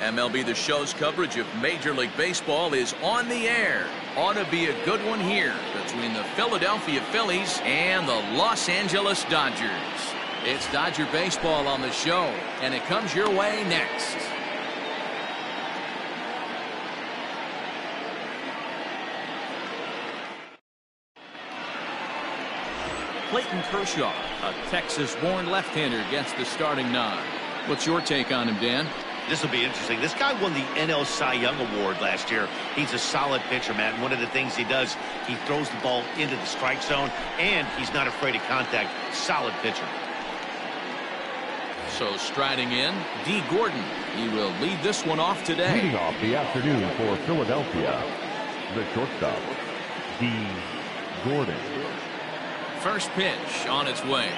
MLB The Show's coverage of Major League Baseball is on the air. Ought to be a good one here between the Philadelphia Phillies and the Los Angeles Dodgers. It's Dodger baseball on the show, and it comes your way next. Clayton Kershaw, a Texas-born left-hander, gets the starting nod. What's your take on him, Dan? This will be interesting. This guy won the NL Cy Young Award last year. He's a solid pitcher, man. One of the things he does, he throws the ball into the strike zone, and he's not afraid of contact. Solid pitcher. So striding in, D. Gordon. He will lead this one off today. Leading off the afternoon for Philadelphia, the shortstop, D. Gordon. First pitch on its way.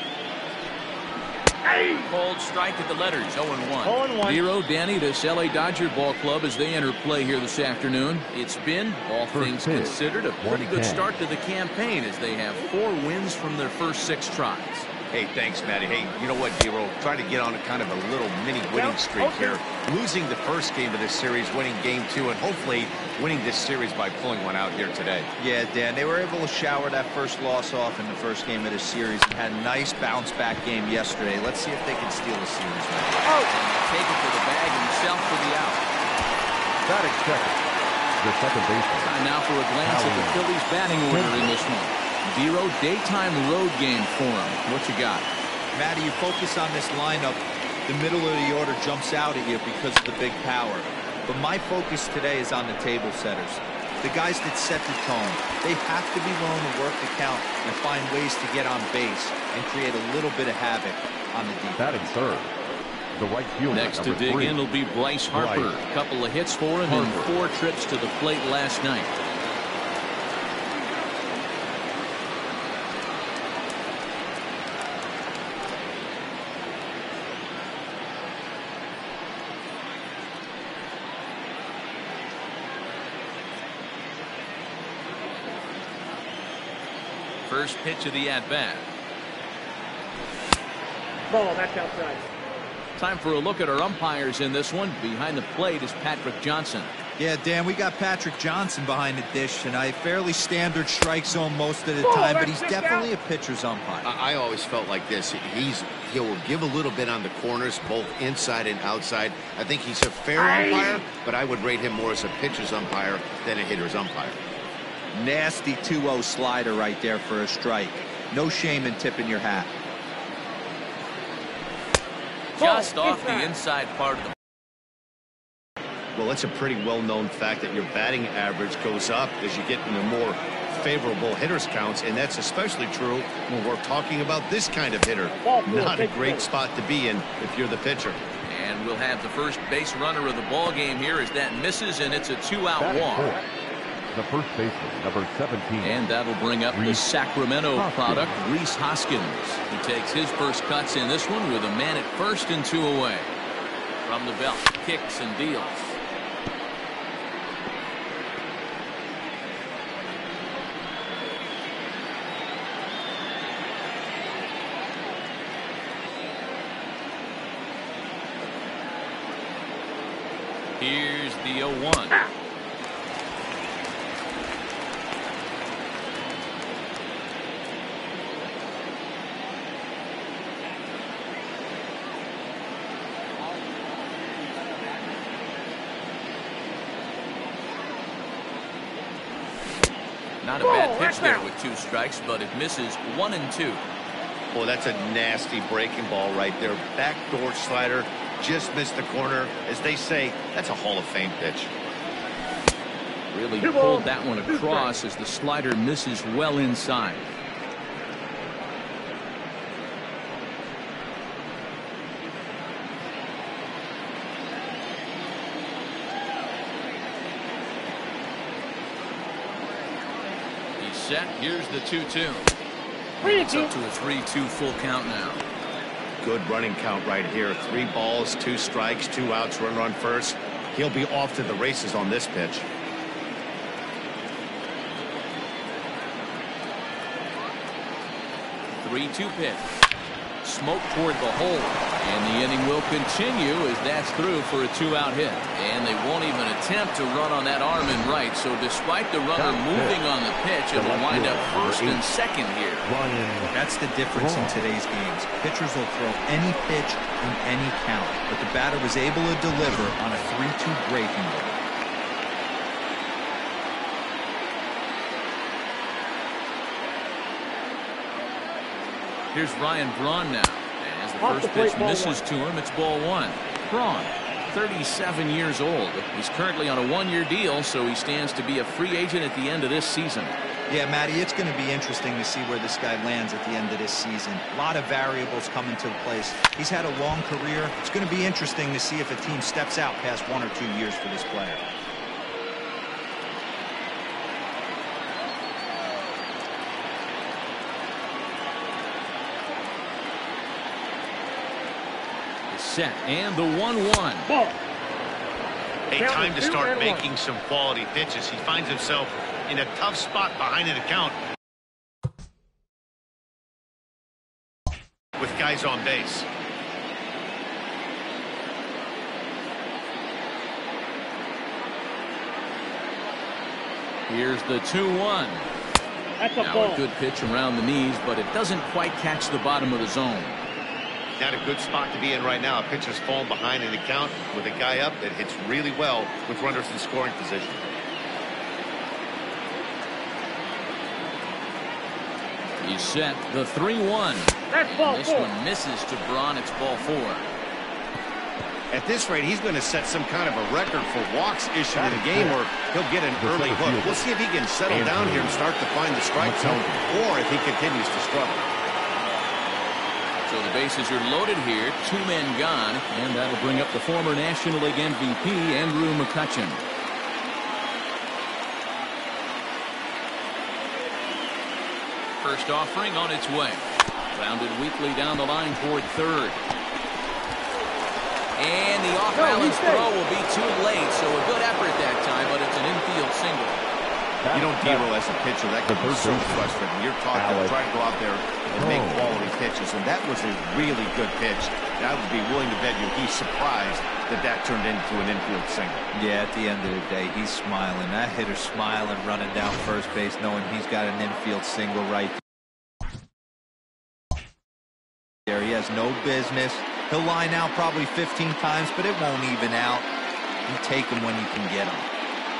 Cold strike at the letters, 0-1. 0, Danny, this LA Dodger ball club as they enter play here this afternoon. It's been, all things considered, a pretty good start to the campaign as they have 4 wins from their first 6 tries. Hey, thanks, Matty. Hey, you know what, D-Roll? Trying to get on a kind of a little mini winning streak here. Losing the first game of this series, winning game 2, and hopefully winning this series by pulling one out here today. Yeah, Dan, they were able to shower that first loss off in the first game of this series and had a nice bounce-back game yesterday. Let's see if they can steal the series, man. Take it to the bag himself for the out. Batting second, the second baseman. Time now for a glance at the Phillies batting order in this one. 0, daytime road game for him. What you got? Matty, you focus on this lineup, the middle of the order jumps out at you because of the big power. But my focus today is on the table setters. The guys that set the tone. They have to be willing to work the count and find ways to get on base and create a little bit of havoc on the defense. Batting third, the right fielder. Next to dig in will be Bryce Harper. A couple of hits for him and 4 trips to the plate last night. First pitch of the at-bat. Ball, that's outside. Time for a look at our umpires in this one. Behind the plate is Patrick Johnson. Yeah, Dan, we got Patrick Johnson behind the dish, and a fairly standard strike zone most of the time, but he's definitely a pitcher's umpire. I always felt like this. He'll give a little bit on the corners, both inside and outside. I think he's a fair umpire, but I would rate him more as a pitcher's umpire than a hitter's umpire. Nasty 2-0 slider right there for a strike. No shame in tipping your hat. Just off the inside part of the. Well, it's a pretty well-known fact that your batting average goes up as you get into more favorable hitters counts, and that's especially true when we're talking about this kind of hitter. Not a great spot to be in if you're the pitcher. And we'll have the first base runner of the ball game here as that misses, and it's a 2-out walk. The first baseman, number 17. And that'll bring up the Sacramento product, Rhys Hoskins. He takes his first cuts in this one with a man at first and 2 away. From the belt, kicks and deals. Here's the 0-1. Not a bad pitch there with 2 strikes, but it misses 1 and 2. Oh, that's a nasty breaking ball right there. Backdoor slider, just missed the corner. As they say, that's a Hall of Fame pitch. Really pulled that one across as the slider misses well inside. Set. Here's the 2-2. It's up to a 3-2 full count now. Good running count right here. 3 balls, 2 strikes, 2 outs, run first. He'll be off to the races on this pitch. 3-2 pitch. smoke toward the hole. And the inning will continue as that's through for a 2-out hit. And they won't even attempt to run on that arm in right. So despite the runner moving on the pitch, it will wind up first and second here. That's the difference in today's games. Pitchers will throw any pitch in any count, but the batter was able to deliver on a 3-2 breaking ball. Here's Ryan Braun now. As the first pitch misses to him, it's ball one. Braun, 37 years old. He's currently on a one-year deal, so he stands to be a free agent at the end of this season. Yeah, Matty, it's going to be interesting to see where this guy lands at the end of this season. A lot of variables come into place. He's had a long career. It's going to be interesting to see if a team steps out past 1 or 2 years for this player. Set and the 1-1. Hey, time to start making some quality pitches. He finds himself in a tough spot behind an account with guys on base. Here's the 2-1. Now a good pitch around the knees, but it doesn't quite catch the bottom of the zone. Not a good spot to be in right now. A pitcher's falling behind an account with a guy up that hits really well with runners in scoring position. He's set. The 3-1. This one misses to Braun. It's ball 4. At this rate, he's going to set some kind of a record for walks issued in a game, or he'll get an early hook. We'll see if he can settle down here and start to find the strike zone, or if he continues to struggle. So the bases are loaded here, 2 men gone, and that'll bring up the former National League MVP, Andrew McCutchen. First offering on its way. Grounded weakly down the line toward third. And the off-balance throw will be too late, so a good effort that time, but it's an infield single. You know, Dero, as a pitcher, that could be so frustrating. You're taught to try to go out there and make quality pitches, and that was a really good pitch. And I would be willing to bet you he's surprised that that turned into an infield single. Yeah, at the end of the day, he's smiling. That hitter's smiling, running down first base, knowing he's got an infield single right there. He has no business. He'll line out probably 15 times, but it won't even out. You take him when you can get him.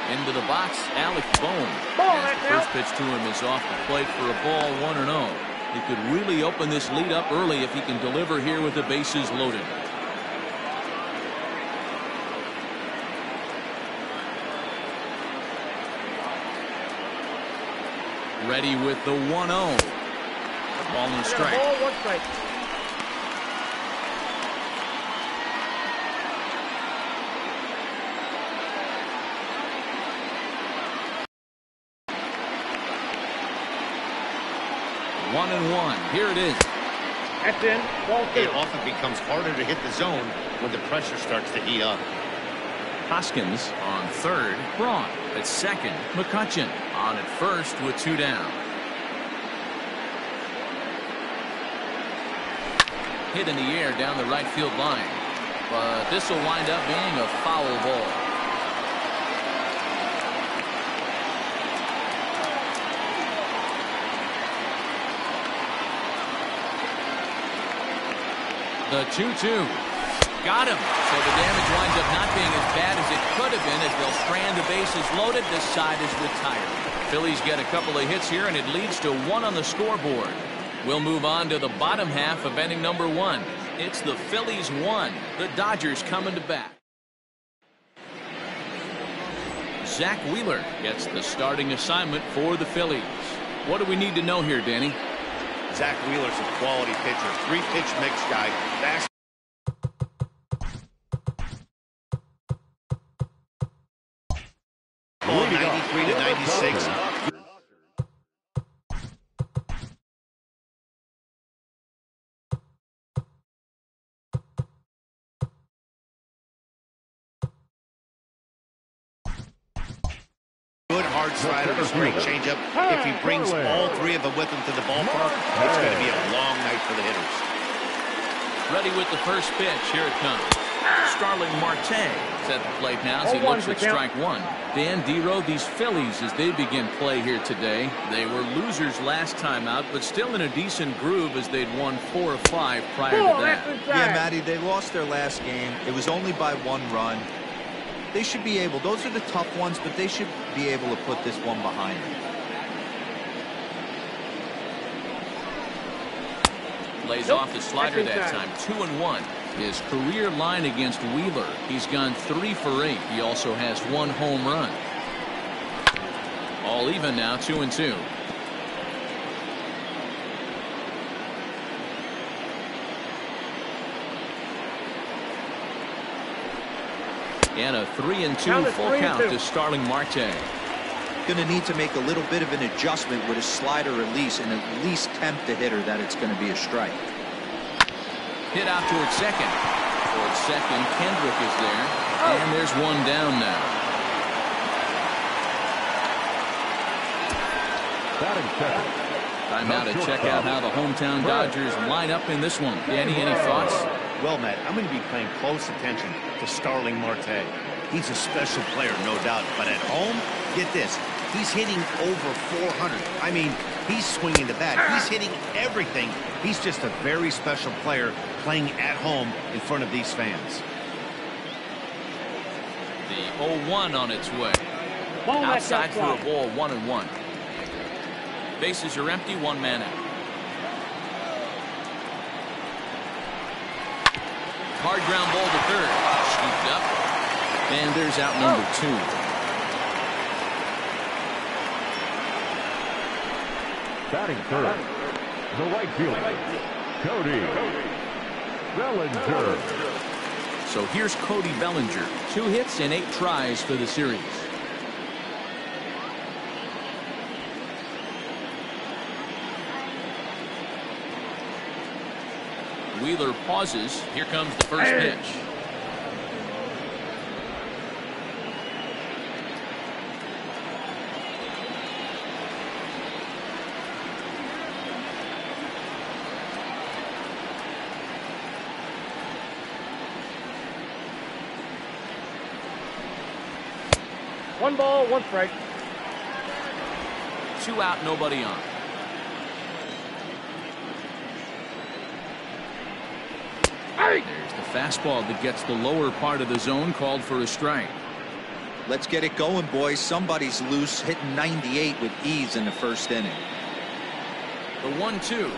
Into the box, Alec Bohm. As the first pitch to him is off the plate for a ball 1-0. He could really open this lead up early if he can deliver here with the bases loaded. Ready with the 1-0. Ball and strike. 1-1. Here it is. That's in. Ball 2. It often becomes harder to hit the zone when the pressure starts to heat up. Hoskins on third. Braun at second. McCutchen on at first with 2 down. Hit in the air down the right field line. But this will wind up being a foul ball. The 2-2. Got him. So the damage winds up not being as bad as it could have been as they'll strand the bases loaded. This side is retired. Phillies get a couple of hits here, and it leads to 1 on the scoreboard. We'll move on to the bottom half of inning number 1. It's the Phillies 1. The Dodgers coming to bat. Zach Wheeler gets the starting assignment for the Phillies. What do we need to know here, Danny? Zach Wheeler's a quality pitcher. 3-pitch mix guy. Fast. Ball 93 to 96. Good hard slider, a straight changeup. If he brings all 3 of them with him to the ballpark, it's going to be a long night for the hitters. Ready with the first pitch. Here it comes. Starling Marte is at the plate now as he looks at strike one. Dan Dero, these Phillies, as they begin play here today, they were losers last time out, but still in a decent groove as they'd won 4 of 5 prior to that. Yeah, Matty, they lost their last game. It was only by 1 run. They should be able, those are the tough ones, but they should be able to put this one behind them. Lays off the slider that time. 2-1. His career line against Wheeler. He's gone 3 for 8. He also has 1 home run. All even now, 2-2. And a 3-2 full count to Starling Marte. Going to need to make a little bit of an adjustment with his slider release and at least tempt the hitter that it's going to be a strike. Hit out towards second. Towards second, Kendrick is there. And there's one down now. Batting second. Timeout to check out how the hometown Dodgers line up in this one. Danny, any thoughts? Well, Matt, I'm going to be paying close attention to Starling Marte. He's a special player, no doubt. But at home, get this. He's hitting over 400. I mean, he's swinging the bat. He's hitting everything. He's just a very special player playing at home in front of these fans. The 0-1 on its way. Outside for a ball, 1-1. Bases are empty, 1 man out. Hard ground ball to third. Scooped up. And there's out number 2. Batting third, the right fielder, Cody Bellinger. So here's Cody Bellinger. 2 hits and 8 tries for the series. Wheeler pauses. Here comes the first pitch. One ball, 1 strike. 2 out, nobody on. There's the fastball that gets the lower part of the zone, called for a strike. Let's get it going, boys. Somebody's loose, hitting 98 with ease in the first inning. The 1-2.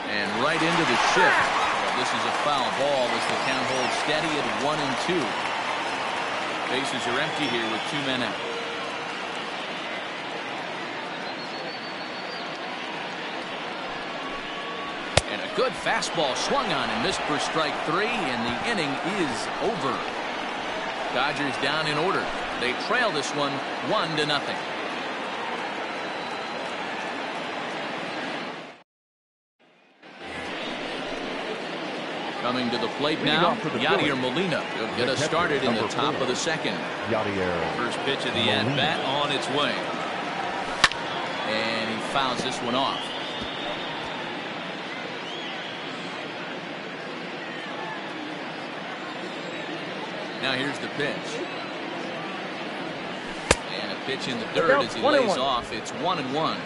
And right into the shift. This is a foul ball as the count holds steady at 1-2. Bases are empty here with 2 men out. And a good fastball swung on and missed for strike 3, and the inning is over. Dodgers down in order. They trail this one 1-0. Coming to the plate now, Yadier Molina will get us started in the top of the second. First pitch of the at-bat on its way. And he fouls this one off. Now here's the pitch. And a pitch in the dirt as he lays off. It's 1-1.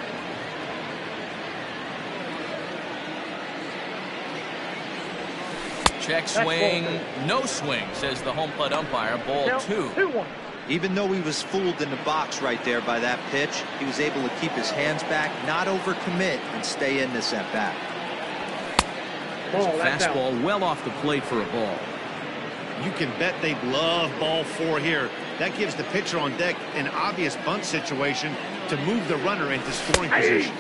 Check swing, no swing, says the home plate umpire. Ball 2. Even though he was fooled in the box right there by that pitch, he was able to keep his hands back, not overcommit, and stay in this at bat. There's a fastball well off the plate for a ball. You can bet they love ball 4 here. That gives the pitcher on deck an obvious bunt situation to move the runner into scoring position.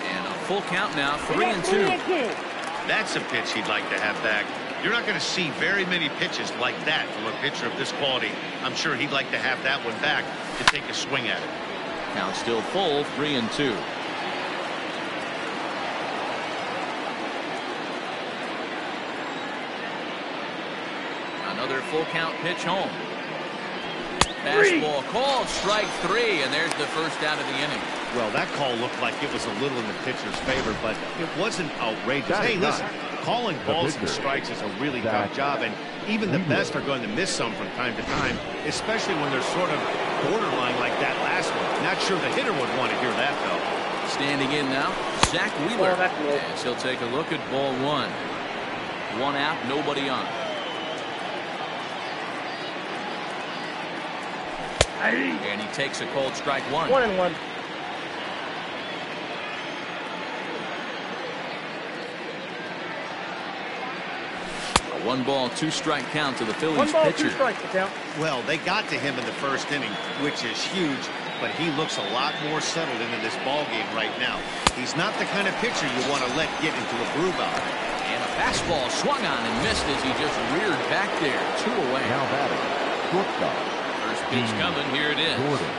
And a full count now, 3-2. That's a pitch he'd like to have back. You're not going to see very many pitches like that from a pitcher of this quality. I'm sure he'd like to have that one back to take a swing at it. Count still full, 3-2. Another full count pitch home. Fastball called, strike 3, and there's the first out of the inning. Well, that call looked like it was a little in the pitcher's favor, but it wasn't outrageous. Hey, listen, calling balls and strikes is a really tough job, and even the best are going to miss some from time to time, especially when they're sort of borderline like that last one. Not sure the hitter would want to hear that, though. Standing in now, Zach Wheeler. As he'll take a look at ball 1. 1 out, nobody on. And he takes a cold strike 1. 1-1. A 1-ball, 2-strike count to the Phillies 1 ball, pitcher. 2 strikes, the count. Well, they got to him in the first inning, which is huge, but he looks a lot more settled into this ball game right now. He's not the kind of pitcher you want to let get into a groove out. And a fastball swung on and missed as he just reared back there. 2 away. Now batting, shortstop. First pitch coming. Here it is. Jordan.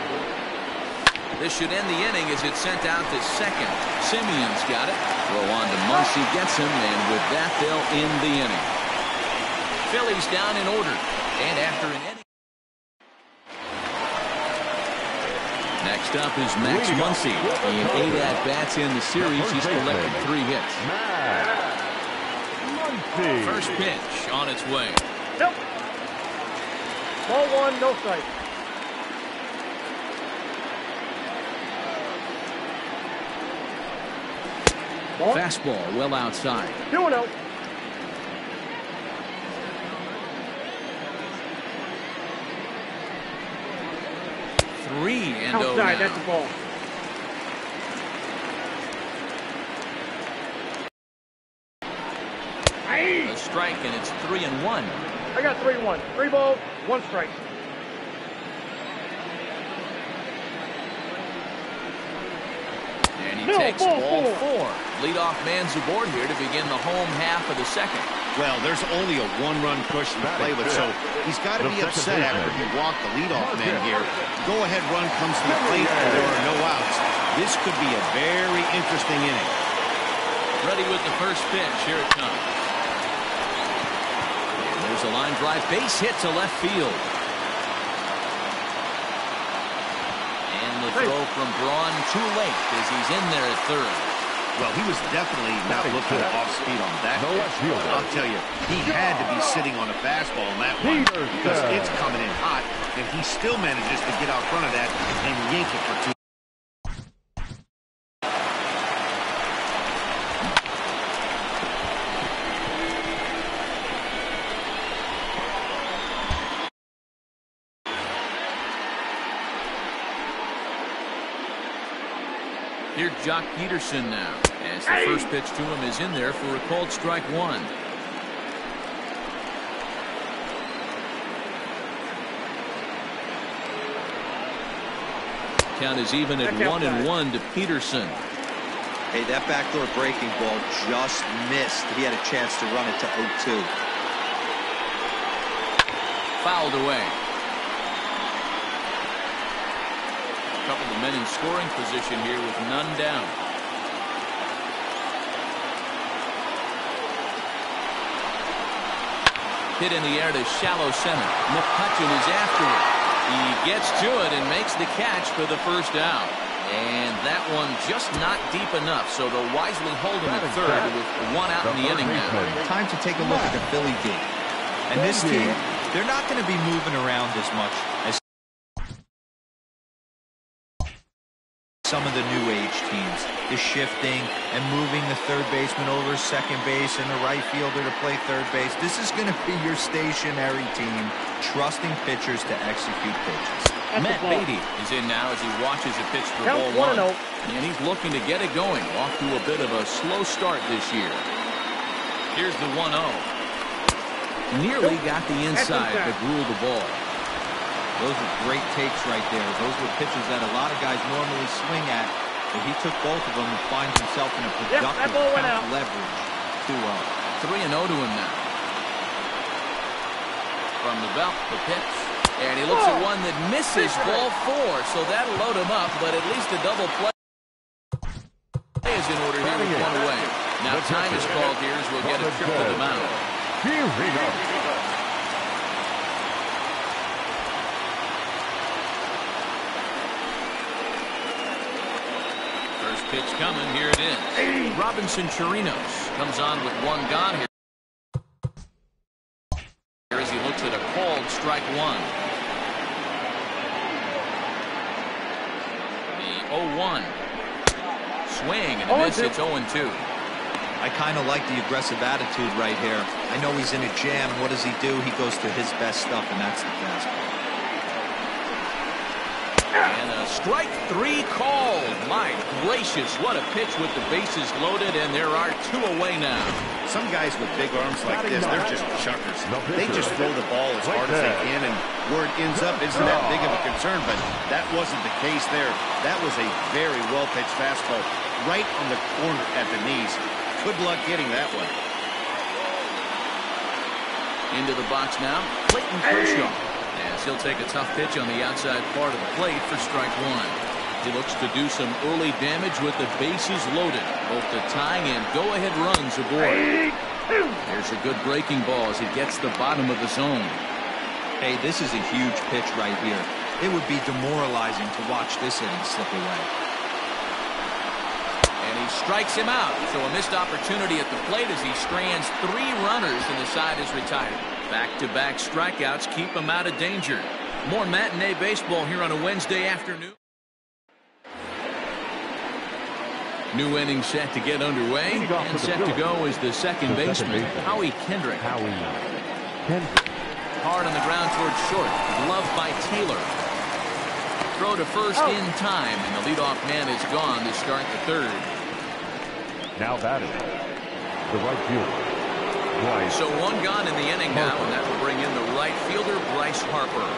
This should end the inning as it's sent out to second. Simeon's got it. Throw on to Muncy, gets him, and with that, they'll end the inning. Phillies down in order. And after an inning. Next up is Max Muncy. In 8 at-bats in the series, he's collected 3 hits. Muncy. First pitch on its way. Nope. Ball 1, no strike. Ball. Fastball well outside. 2-0. Three and Outside, now. that's the ball. A strike, and it's 3-1. I got 3-1. 3 balls, 1 strike. And he No, takes ball ball 4. 4. Leadoff man's aboard here to begin the home half of the second. Well, there's only a 1-run cushion to play with, so he's got to be upset after he walked the leadoff man here. Go-ahead run comes to the plate, and there are no outs. This could be a very interesting inning. Ready with the first pitch. Here it comes. And there's a line drive. Base hit to left field. And the throw from Braun too late as he's in there at third. Well, he was definitely not looking off speed on that pitch. I'll tell you, he had to be sitting on a fastball on that one because it's coming in hot, and he still manages to get out front of that and yank it for 2. Here's Jock Peterson now, as the first pitch to him is in there for a called strike 1. Count is even at 1-1 to Peterson. Hey, that backdoor breaking ball just missed. He had a chance to run it to 0-2. Fouled away. Couple of men in scoring position here with none down. Hit in the air to shallow center. McCutchen is after it. He gets to it and makes the catch for the first out. And that one just not deep enough, so they'll wisely hold him at third with 1 out in the inning now. Time to take a look at the Philly D. And this team, they're not going to be moving around as much as some of the new age teams. The shifting and moving the third baseman over second base and the right fielder to play third base. This is going to be your stationary team, trusting pitchers to execute pitches. Matt Beatty is in now as he watches a pitch for Count ball 1-0. And he's looking to get it going, off to a bit of a slow start this year. Here's the 1-0. Nearly got the inside, but ruled the ball. Those are great takes right there. Those were pitches that a lot of guys normally swing at, but he took both of them and finds himself in a productive count leverage. 2-0. 3-0 to him now. From the belt, the pitch. And he looks at one that misses ball 4, so that'll load him up, but at least a double play is in order here with 1 away. Now time is called here as we'll get a trip to the mound. Here we go. First pitch coming. Here it is. Robinson Chirinos comes on with one gone here. As he looks at a called strike one. The 0-1. Swing and a miss. It's 0-2. I kind of like the aggressive attitude right here. I know he's in a jam. What does he do? He goes to his best stuff, and that's the fastball. And a strike three called. My gracious, what a pitch with the bases loaded, and there are two away now. Some guys with big arms like this, they're just chuckers. They just throw the ball as hard as they can, and where it ends up isn't that big of a concern, but that wasn't the case there. That was a very well-pitched fastball right on the corner at the knees. Good luck getting that one. Into the box now, Clayton Kershaw. As he'll take a tough pitch on the outside part of the plate for strike one. He looks to do some early damage with the bases loaded. Both the tying and go-ahead runs aboard. There's a good breaking ball as he gets the bottom of the zone. Hey, this is a huge pitch right here. It would be demoralizing to watch this inning slip away. And he strikes him out. So a missed opportunity at the plate as he strands three runners and the side is retired. Back-to-back strikeouts keep him out of danger. More matinee baseball here on a Wednesday afternoon. New inning set to get underway. And set to go is the second baseman, Howie Kendrick. Hard on the ground towards short. Gloved by Taylor. Throw to first in time, and the leadoff man is gone to start the third. Now batting, the right fielder. Bryce. So one gone in the inning now, and that will bring in the right fielder, Bryce Harper.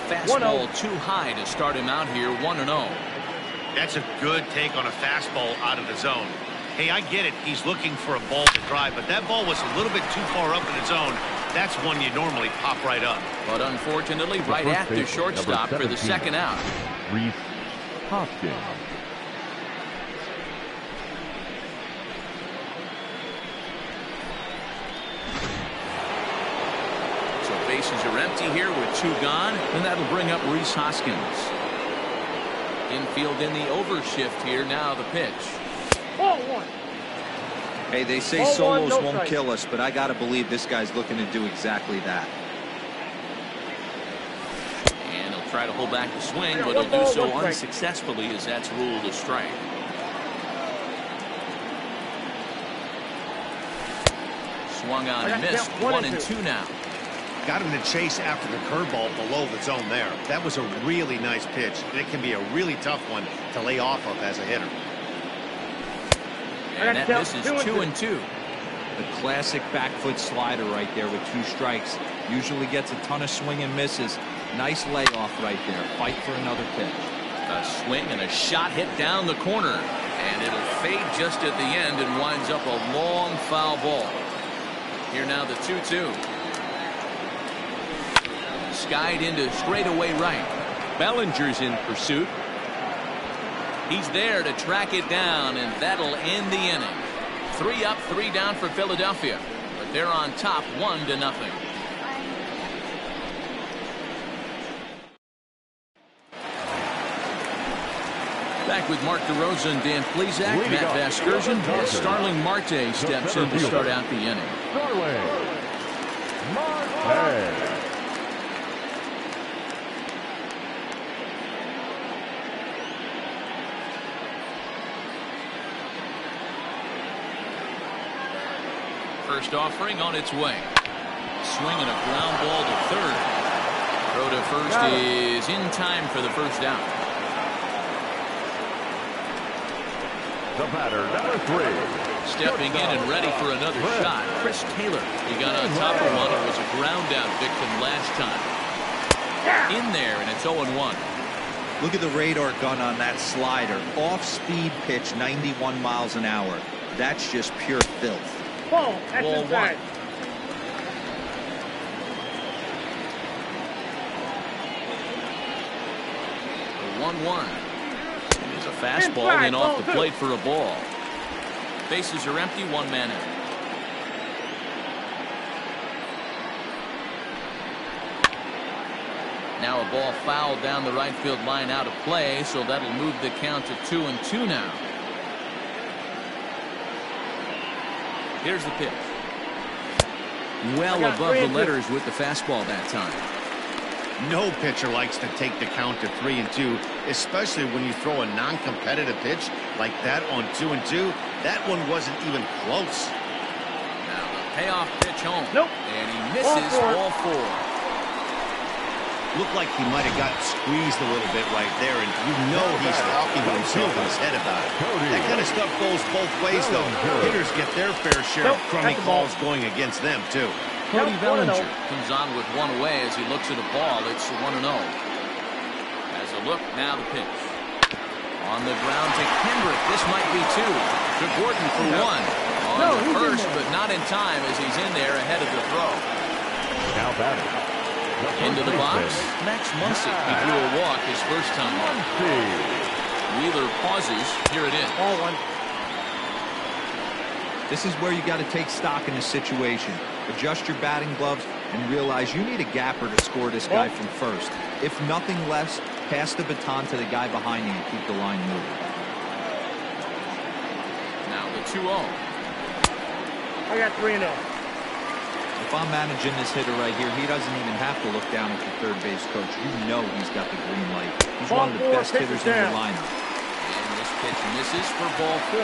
Fastball too high to start him out here, 1-0. That's a good take on a fastball out of the zone. Hey, I get it. He's looking for a ball to drive, but that ball was a little bit too far up in the zone. That's one you normally pop right up. But unfortunately, right at the shortstop for the second out. Reese Hoskins. So bases are empty here with two gone, and that'll bring up Reese Hoskins. Infield in the overshift here. Now the pitch. Hey, they say solos won't kill us, but I got to believe this guy's looking to do exactly that. And he'll try to hold back the swing, but he'll do so unsuccessfully as that's ruled a strike. Swung on and missed. 1-2 now. Got him to chase after the curveball below the zone there. That was a really nice pitch, and it can be a really tough one to lay off of as a hitter. And that misses 2-2. The classic back foot slider right there with two strikes. Usually gets a ton of swing and misses. Nice layoff right there. Fight for another pitch. A swing and a shot hit down the corner. And it'll fade just at the end and winds up a long foul ball. Here now the 2-2. Skied into straightaway right. Bellinger's in pursuit. He's there to track it down, and that'll end the inning. 3 up, 3 down for Philadelphia. But they're on top 1-0. Back with Mark DeRosa and Dan Plesac, Matt Vasgersian, as Starling Marte steps in to start out the inning. Starling Marte. First offering on its way. Swinging a ground ball to third. Throw to first is in time for the first out. The batter, number 3. Stepping in and ready for another shot, Chris Taylor. He got on top of one and was a ground out victim last time. In there, and it's 0-1. Look at the radar gun on that slider. Off-speed pitch, 91 miles an hour. That's just pure filth. Ball 1. The 1-1. It's a fastball in off the plate for a ball. Bases are empty, 1 man out. Now a ball fouled down the right field line out of play, so that'll move the count to 2-2 now. Here's the pitch. Well above the letters with the fastball that time. No pitcher likes to take the count to 3-2, especially when you throw a non-competitive pitch like that on 2-2. That one wasn't even close. Now the payoff pitch home. Nope. And he misses all four. Looked like he might have got squeezed a little bit right there, and you know he's talking to himself in his head about it. That kind of stuff goes both ways, though. Hitters get their fair share of crummy calls going against them, too. Cody Bellinger comes on with one away as he looks at a ball. It's 1-0. As a look, now the pitch. On the ground to Kendrick. This might be two. To Gordon for one. On the first, but not in time as he's in there ahead of the throw. Now batting. Into the box, Max Muncy. He drew a walk his first time up. Wheeler pauses. Here it is. Ball one. This is where you got to take stock in the situation. Adjust your batting gloves and realize you need a gapper to score this guy from first. If nothing less, pass the baton to the guy behind you and keep the line moving. Now the 2-0. I got 3-0. If I'm managing this hitter right here, he doesn't even have to look down at the third base coach. You know he's got the green light. He's one of the best hitters in the lineup. And this pitch misses for ball 4.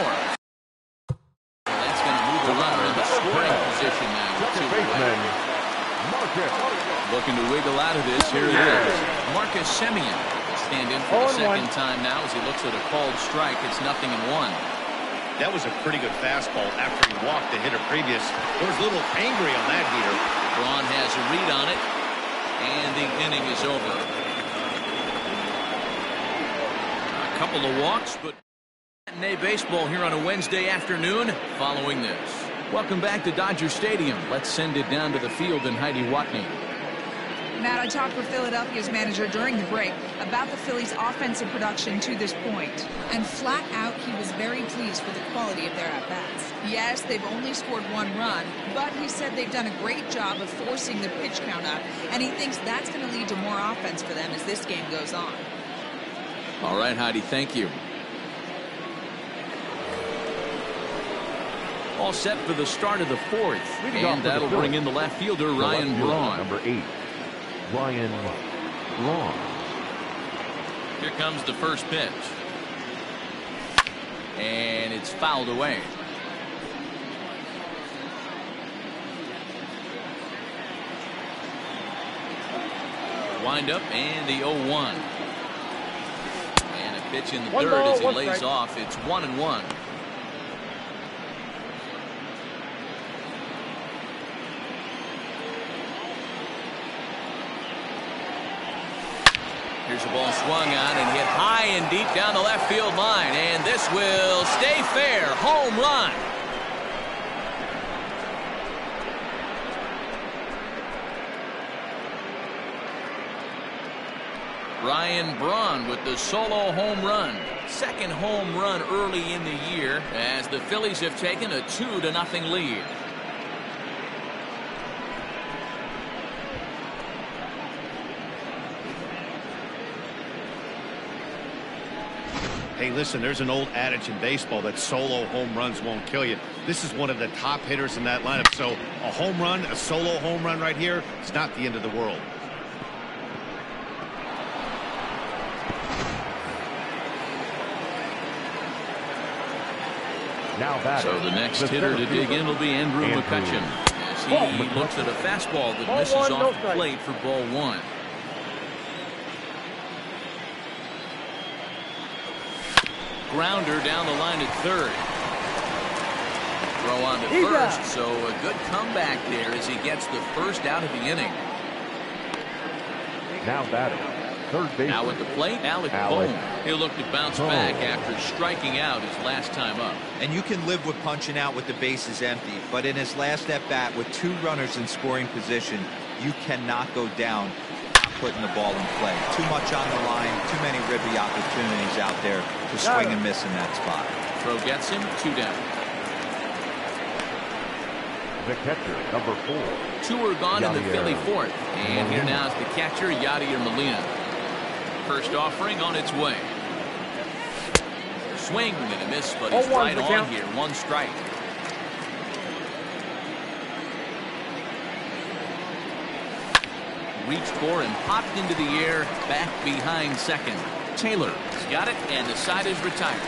That's going to move the runner in the scoring position now. Looking to wiggle out of this. Here it is. Marcus Semien will stand in for the second time now as he looks at a called strike. It's 0-1. That was a pretty good fastball after he walked the hitter previous. He was a little angry on that heater. Braun has a read on it, and the inning is over. A couple of walks, but matinee baseball here on a Wednesday afternoon following this. Welcome back to Dodger Stadium. Let's send it down to the field and Heidi Watney. Matt, I talked with Philadelphia's manager during the break about the Phillies' offensive production to this point. And flat out, he was very pleased with the quality of their at-bats. Yes, they've only scored 1 run, but he said they've done a great job of forcing the pitch count up, and he thinks that's going to lead to more offense for them as this game goes on. All right, Heidi, thank you. All set for the start of the 4th, and that'll bring in the left fielder, Ryan Braun. Number 8. Ryan Braun. Here comes the first pitch. And it's fouled away. Wind up and the 0-1. And a pitch in the third as he lays off. It's 1-1. Here's a ball swung on and hit high and deep down the left field line. And this will stay fair. Home run. Ryan Braun with the solo home run. Second home run early in the year as the Phillies have taken a 2-0 lead. Hey, listen, there's an old adage in baseball that solo home runs won't kill you. This is one of the top hitters in that lineup. So a home run, a solo home run right here, it's not the end of the world. Now batting. So the next hitter to dig in will be Andrew McCutchen as he looks at a fastball that misses off the plate for ball 1. Grounder down the line at third. Throw on to first, so a good comeback there as he gets the first out of the inning. Now batting. Third base. Now at the plate, Alec Bohm. He'll look to bounce back after striking out his last time up. And you can live with punching out with the bases empty, but in his last at-bat with 2 runners in scoring position, you cannot go down putting the ball in play. Too much on the line, too many ribby opportunities out there to swing and miss in that spot. Throw gets him, 2 down. The catcher, number 4. 2 are gone in the Philly fourth. And here now is the catcher, Yadier Molina. First offering on its way. Swing and a miss, but he's right on here. 1 strike. Reached for and popped into the air, back behind second. Taylor's got it, and the side is retired.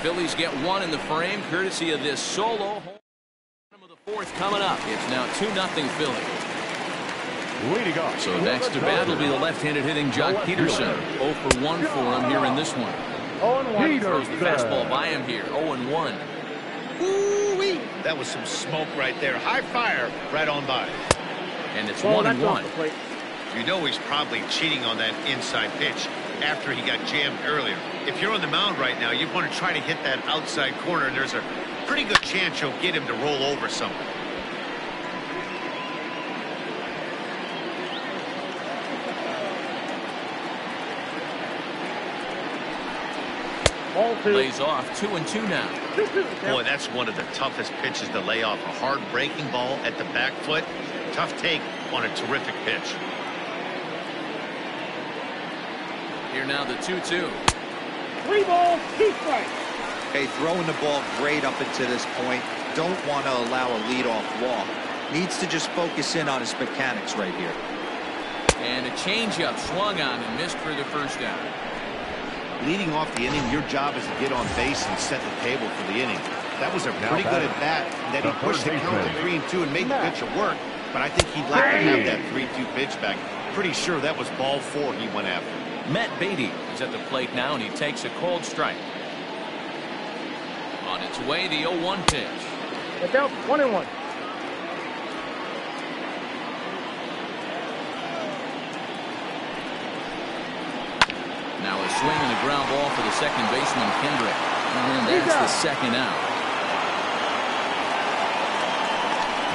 Phillies get 1 in the frame, courtesy of this solo. Bottom of the fourth coming up. It's now 2-0 Philly. Leading off. So next to bat will be the left-handed hitting Jock Peterson. 0 for 1 for him here in this one. 0-1. Throws the fastball by him here. 0-1. Woo-wee! That was some smoke right there. High fire right on by. And it's 1-1. You know he's probably cheating on that inside pitch after he got jammed earlier. If you're on the mound right now, you want to try to hit that outside corner, and there's a pretty good chance you'll get him to roll over something. Lays off 2-2 now. Boy, that's one of the toughest pitches to lay off. A hard breaking ball at the back foot. Tough take on a terrific pitch. Here now the 2-2. 3 balls, 2 strikes. Hey, throwing the ball great up until this point. Don't want to allow a leadoff walk. Needs to just focus in on his mechanics right here. And a changeup swung on and missed for the first out. Leading off the inning, your job is to get on base and set the table for the inning. That was a pretty good at bat that he pushed the count to 3-2 and made the pitcher work. But I think he'd like to have that 3-2 pitch back. Pretty sure that was ball 4 he went after. Matt Beatty is at the plate now, and he takes a cold strike. On its way, the 0-1 pitch. Look out, 1-1. Now a swing and a ground ball for the second baseman, Kendrick. And that's the second out.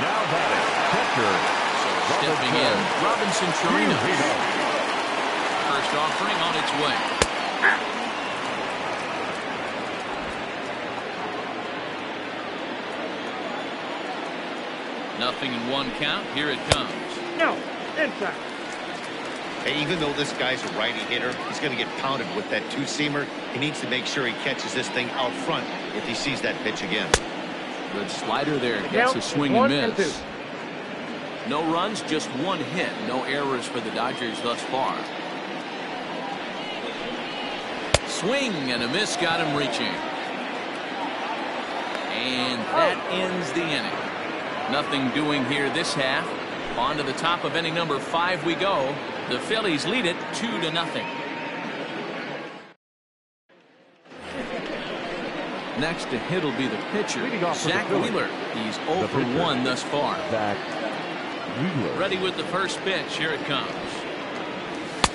Now batting, catcher. So stepping in, Robinson Chirinos. First offering on its way. Nothing in 1 count. Here it comes. No, inside. Hey, even though this guy's a righty hitter, he's going to get pounded with that 2-seamer. He needs to make sure he catches this thing out front if he sees that pitch again. Good slider there. Gets a swing and miss. No runs, just 1 hit. No errors for the Dodgers thus far. Swing and a miss, got him reaching. And that ends the inning. Nothing doing here this half. On to the top of inning number 5 we go. The Phillies lead it 2-0. Next to hit will be the pitcher, Zach Wheeler. He's 0 for 1 thus far. Zach Wheeler. Ready with the first pitch. Here it comes.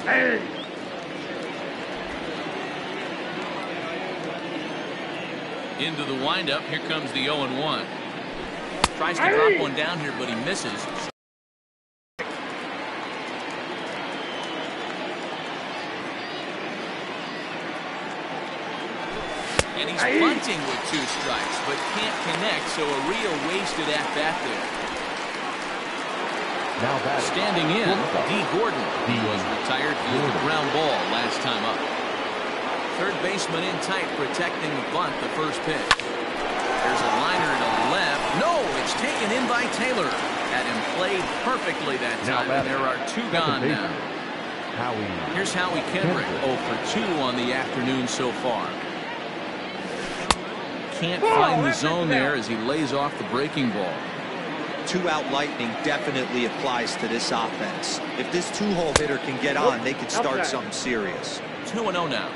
Hey. Into the windup. Here comes the 0-1. Tries to drop one down here, but he misses. And he's bunting with 2 strikes, but can't connect, so a real wasted at-bat there. Now batting. Standing in, D. Gordon. He was retired for the ground ball last time up. Third baseman in tight, protecting the bunt, the first pitch. There's a liner to left. No, it's taken in by Taylor. Had him played perfectly that time, and there are 2 gone now. Here's Howie Kendrick, 0 for 2 on the afternoon so far. Can't find the zone there as he lays off the breaking ball. 2-out lightning definitely applies to this offense. If this 2-hole hitter can get on, they could start something serious. 2-0 now.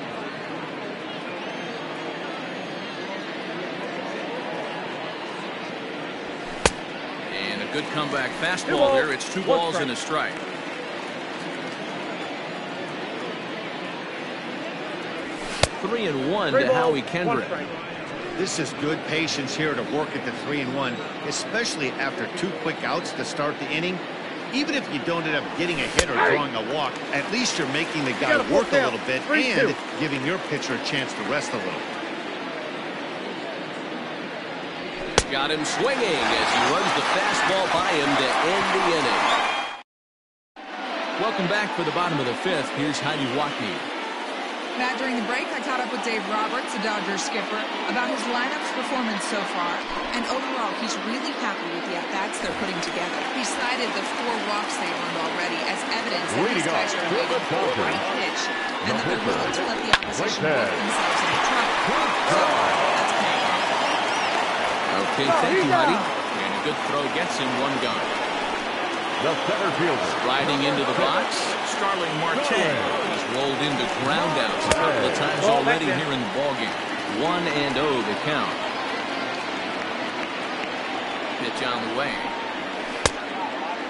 And a good comeback fastball there. It's 2 balls and a strike. Three and one to Howie Kendrick. This is good patience here to work at the 3-1, especially after 2 quick outs to start the inning. Even if you don't end up getting a hit or drawing a walk, at least you're making the guy work a little bit and giving your pitcher a chance to rest a little. got him swinging as he runs the fastball by him to end the inning. Welcome back for the bottom of the fifth. Here's Heidi Watney. Matt, during the break, I caught up with Dave Roberts, the Dodgers skipper, about his lineup's performance so far. And overall, he's really happy with the at-bats they're putting together. He cited the 4 walks they've earned already as evidence that these guys are waiting for the right pitch and that they're willing to let the opposition work themselves into trouble. So that's paying off. Okay, thank you, Heidi. And a good throw gets him 1 gun. The center fielder. Riding into the box, Starling Marte. He's rolled into groundouts a couple of times already here in the ballgame. 1-0 the count. Pitch on the way.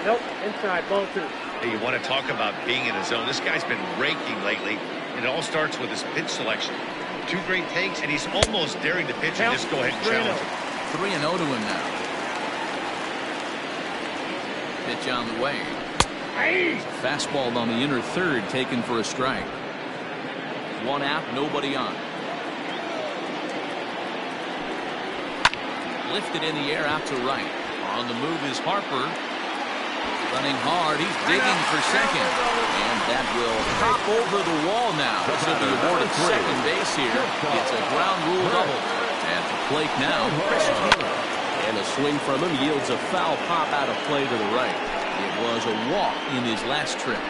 Nope, inside, ball 2. Hey, you want to talk about being in a zone. This guy's been raking lately, and it all starts with his pitch selection. 2 great takes, and he's almost daring to pitch and just go ahead and challenge him. 3-0 to him now. Pitch on the way. Fastball on the inner third, taken for a strike. 1 out, nobody on. Lifted in the air out to right. On the move is Harper. Running hard, he's digging for second. And that will hop over the wall now. This will be awarded second base here. It's a ground rule double. At the plate now, Chris Taylor. And a swing from him yields a foul pop out of play to the right. It was a walk in his last trip.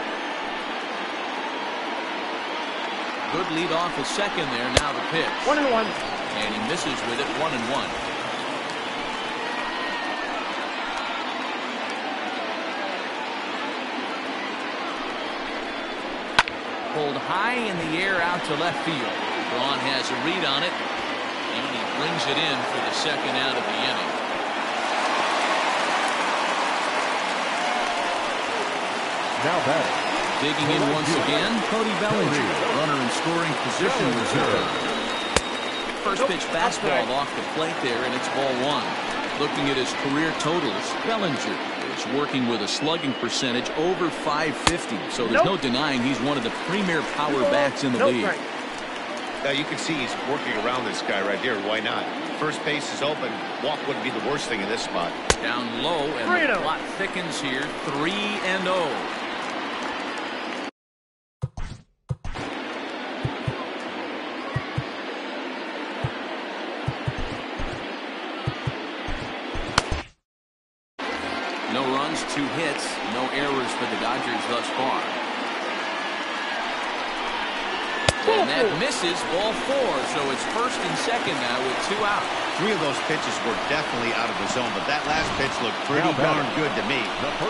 Good lead off at second there. Now the pitch. 1-1. And he misses with it. 1-1. Pulled high in the air out to left field. Braun has a read on it. And he brings it in for the second out of the inning. Now batting. Digging in once again, Cody Bellinger. Runner in scoring position reserve. First pitch fastball off the plate there, and it's ball 1. Looking at his career totals, Bellinger is working with a slugging percentage over .550. So there's no denying he's one of the premier power bats in the league. Now you can see he's working around this guy right here. Why not? First base is open. Walk wouldn't be the worst thing in this spot. Down low, and the plot thickens here. 3-0. No runs, 2 hits, no errors for the Dodgers thus far. And that misses, ball 4, so it's first and second now with 2 out. 3 of those pitches were definitely out of the zone, but that last pitch looked pretty darn good to me.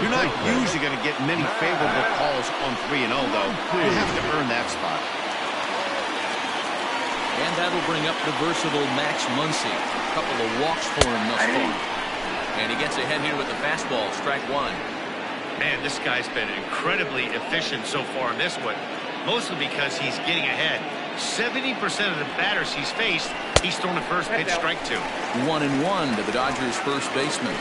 You're not usually going to get many favorable calls on 3-0, though. You have to earn that spot. And that'll bring up the versatile Max Muncy. A couple of walks for him thus far. And he gets ahead here with the fastball, strike 1. Man, this guy's been incredibly efficient so far in this one, mostly because he's getting ahead. 70% of the batters he's faced, he's thrown a first pitch strike 2. 1-1 to the Dodgers' first baseman.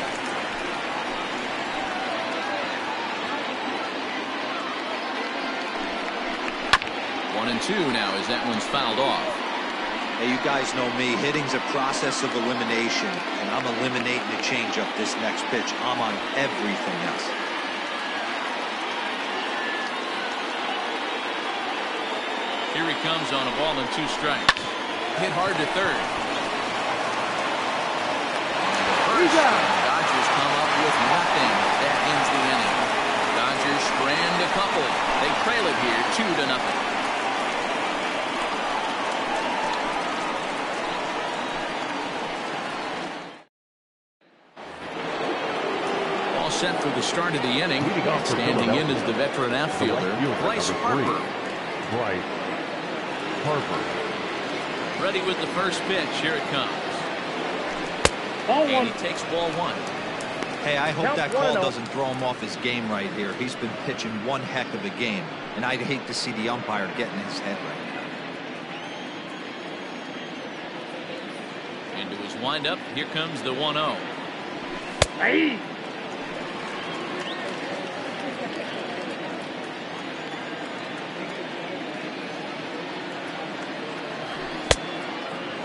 One and 2 now as that one's fouled off. Hey, you guys know me. Hitting's a process of elimination, and I'm eliminating the changeup this next pitch. I'm on everything else. Here he comes on a ball and 2 strikes. Hit hard to third. First, the Dodgers come up with nothing. That ends the inning. Dodgers strand a couple. They trail it here 2-0. Set for the start of the inning. Standing in is the veteran outfielder, Bryce Harper. Bryce Harper. Ready with the first pitch. Here it comes. Ball 1. And he takes ball 1. Hey, I hope that call doesn't throw him off his game right here. He's been pitching one heck of a game, and I'd hate to see the umpire getting his head right. Into his windup. Here comes the 1-0. Hey.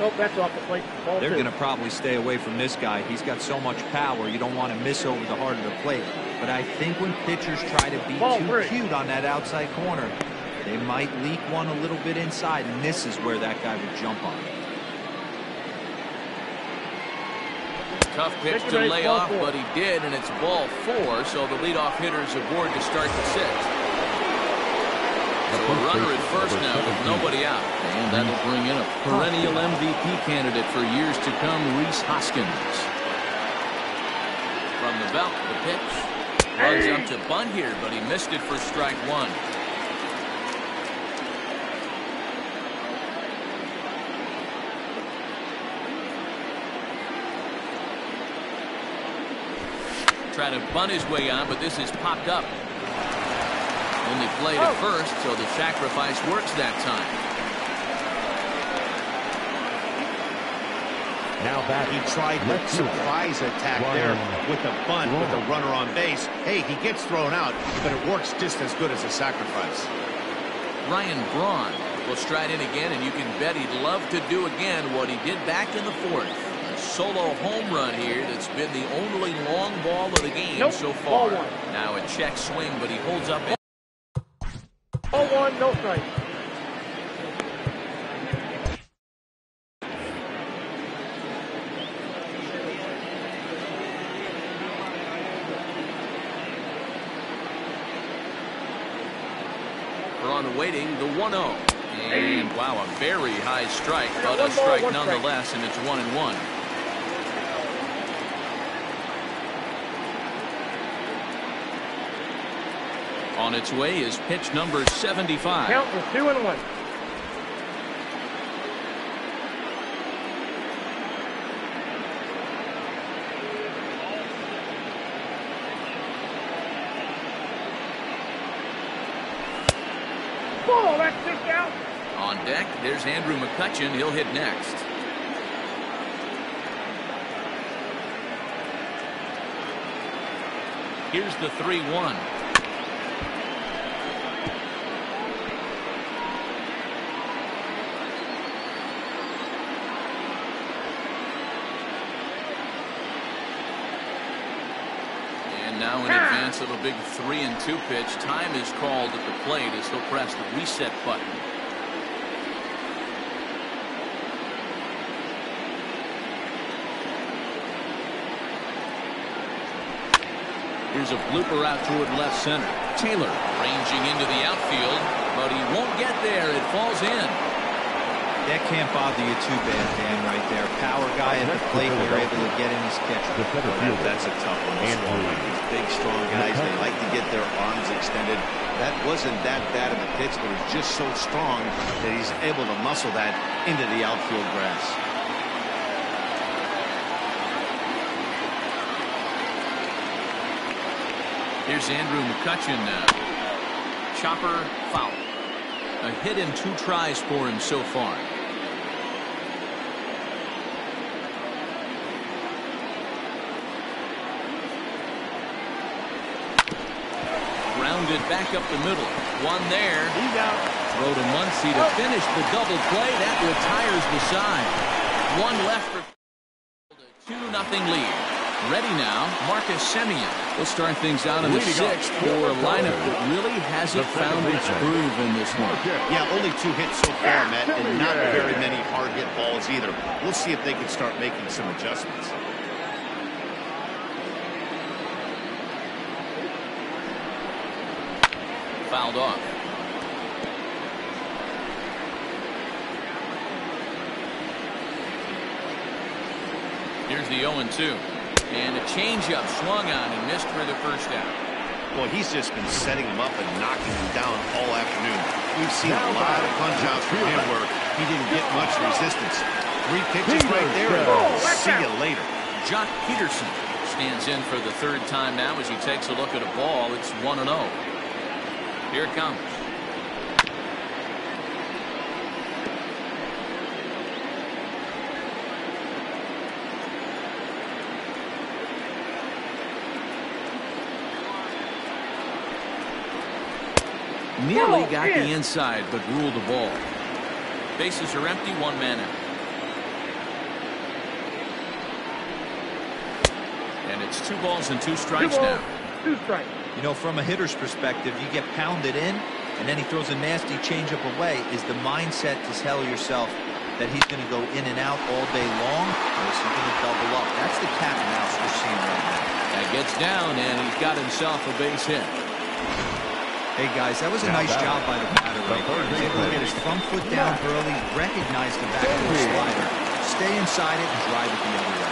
Nope, that's off the plate. Ball They're 2. going to probably stay away from this guy. He's got so much power, you don't want to miss over the heart of the plate. But I think when pitchers try to be Ball too 3. cute on that outside corner, they might leak one a little bit inside, and this is where that guy would jump on. Tough pitch to lay off, but he did, and it's ball 4, so the leadoff hitter's aboard to start the 6th. So a runner at first now with nobody out. And that'll bring in a perennial MVP candidate for years to come, Rhys Hoskins. From the belt, the pitch. Runs up to bunt here, but he missed it for strike 1. Trying to bunt his way on, but this is popped up. Only played at first, so the sacrifice works that time. Now back. He tried the surprise attack there with the bunt with the runner on base. Hey, he gets thrown out, but it works just as good as a sacrifice. Ryan Braun will stride in again, and you can bet he'd love to do again what he did back in the 4th. A solo home run here that's been the only long ball of the game so far. Now a check swing, but he holds up. Ball 1, no strike. Braun waiting, the 1-0. And wow, a very high strike, but a strike nonetheless, and it's 1-1. On its way is pitch number 75. Count for 2-1. Ball, that's 6 out. On deck, there's Andrew McCutchen. He'll hit next. Here's the 3-1. Now in advance of a big 3-2 pitch, time is called at the plate as he'll press the reset button. Here's a blooper out toward left center. Taylor ranging into the outfield, but he won't get there. It falls in. That can't bother you too bad, Dan, right there. Power guy at the plate, you're able to get in his catcher. That's a tough one. These big, strong guys, they like to get their arms extended. That wasn't that bad of a pitch, but it's just so strong that he's able to muscle that into the outfield grass. Here's Andrew McCutchen now. Chopper foul. A hit in 2 tries for him so far. Grounded back up the middle. One there. He's out. Throw to Muncy to finish the double play. That retires the side. One left for a 2-0 lead. Ready now, Marcus Semien. We'll start things out in the 6th for a lineup that really hasn't found its groove in this one. Yeah, only 2 hits so far, Matt, and not very many hard hit balls either. We'll see if they can start making some adjustments. Fouled off. Here's the 0-2. And a changeup swung on and missed for the first out. Well, he's just been setting him up and knocking him down all afternoon. We've seen a lot of punch-outs from him where he didn't get much resistance. 3 pitches right there, and see you later. Jock Peterson stands in for the 3rd time now as he takes a look at a ball. It's 1-0. Here it comes. Nearly got the inside, but ruled the ball. Bases are empty, 1 man out. It's 2 balls and 2 strikes 2 balls, now. 2 strikes. You know, from a hitter's perspective, you get pounded in, and then he throws a nasty changeup away. Is the mindset to tell yourself that he's going to go in and out all day long, or is he going to double up? That's the cat and mouse we're seeing right now. That gets down, and he's got himself a base hit. Hey, guys, that was a nice job by the batter right there. He was able to get his front foot down early, recognize the backdoor slider, stay inside it, and drive it the other way.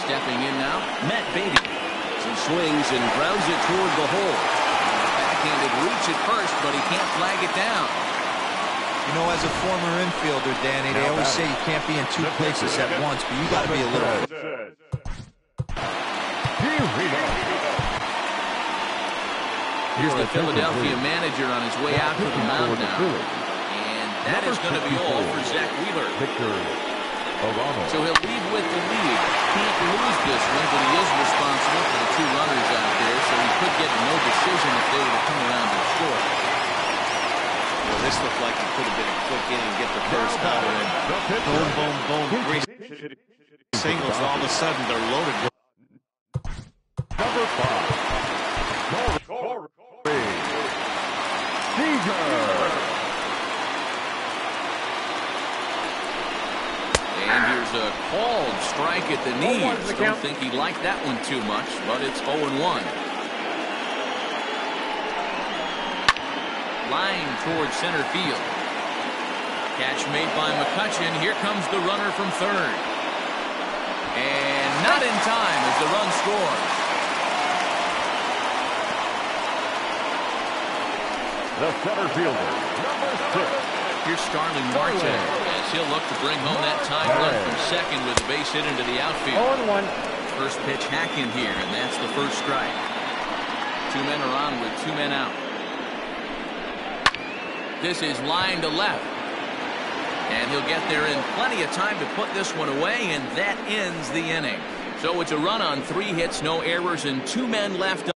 Stepping in now, Matt Beatty. He swings and grounds it toward the hole. Backhanded reach at first, but he can't flag it down. You know, as a former infielder, Danny, they always say you can't be in 2 places at once, but you got to be a little. Here's the Philadelphia manager on his way out to the mound now. And that is going to be all for Zach Wheeler. So he'll lead with the lead. Can't lose this one, but he is responsible for the 2 runners out there, so he could get no decision if they were to come around and score. Well, this looked like it could have been a quick inning, get the first out, and boom, boom, boom, 3 singles. All of a sudden, they're loaded. Number 5. And here's a called strike at the knees. Don't think he liked that one too much, but it's 0-1. Line towards center field. Catch made by McCutchen. Here comes the runner from third. And not in time as the run scores. The center fielder, number 6. Here's Starling Marte as he'll look to bring home that tying run from second with a base hit into the outfield. 0-1. First pitch hack in here, and that's the first strike. 2 men are on with 2 men out. This is line to left. And he'll get there in plenty of time to put this one away, and that ends the inning. So it's a run on 3 hits, no errors, and 2 men left.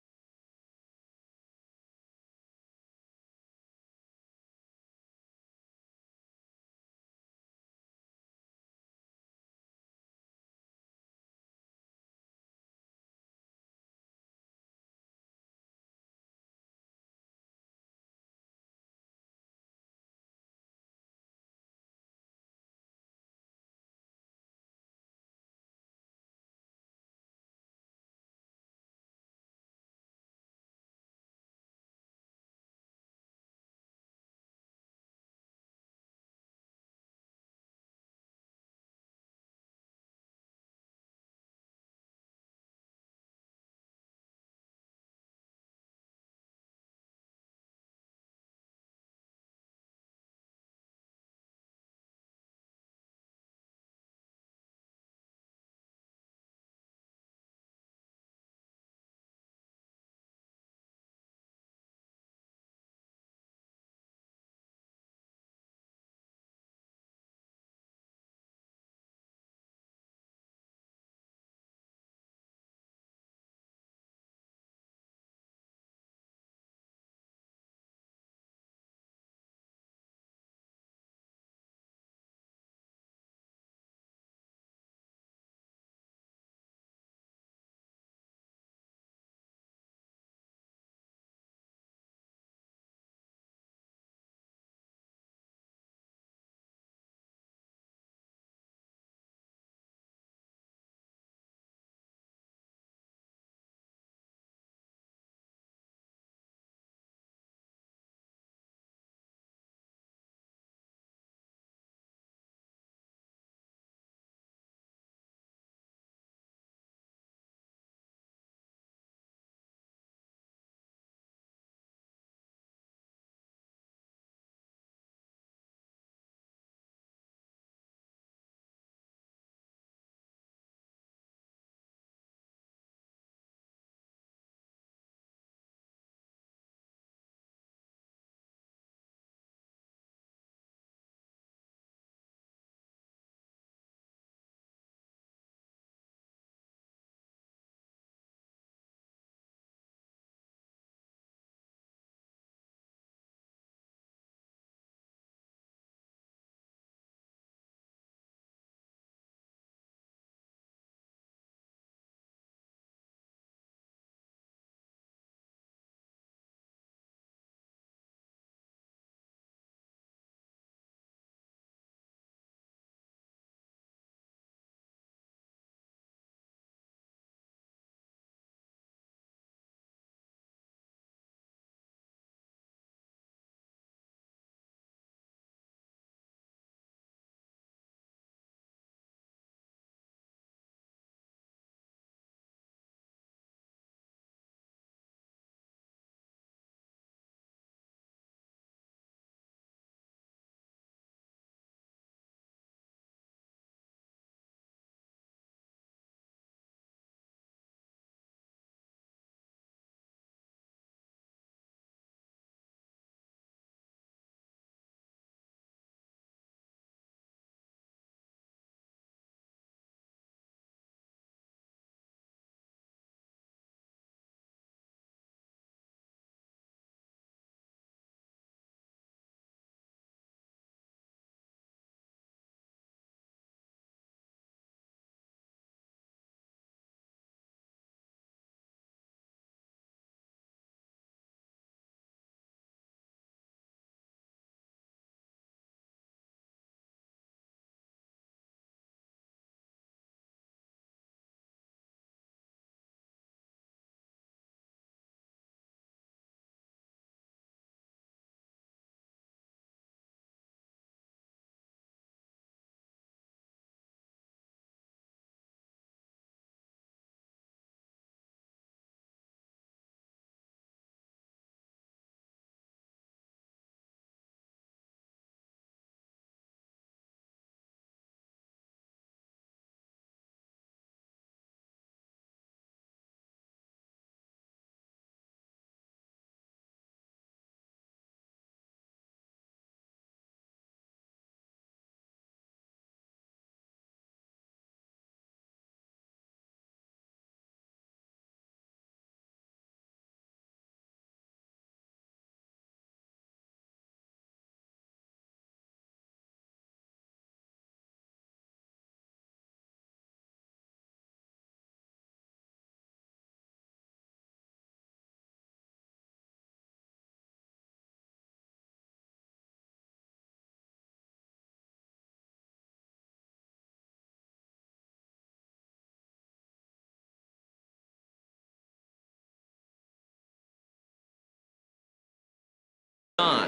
On.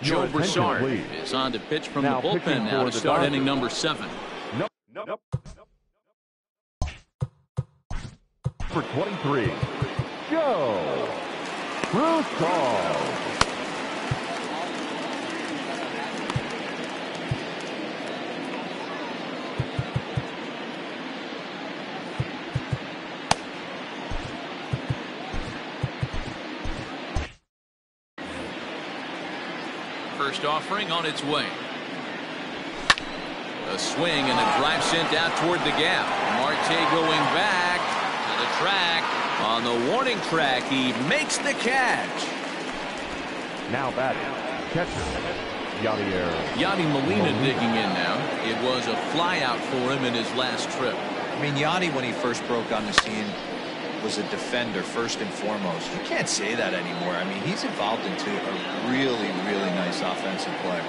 Joe Broussard is on to pitch from the bullpen now to start inning number 7. Nope. For 23, Joe Broussard. First offering on its way. A swing and a drive sent out toward the gap. Marte going back to the track. On the warning track, he makes the catch. Now batting, catcher, Yadi Molina digging in now. It was a flyout for him in his last trip. I mean, Yadi, when he first broke on the scene, was a defender first and foremost. You can't say that anymore. I mean, he's evolved into a really, really nice offensive player.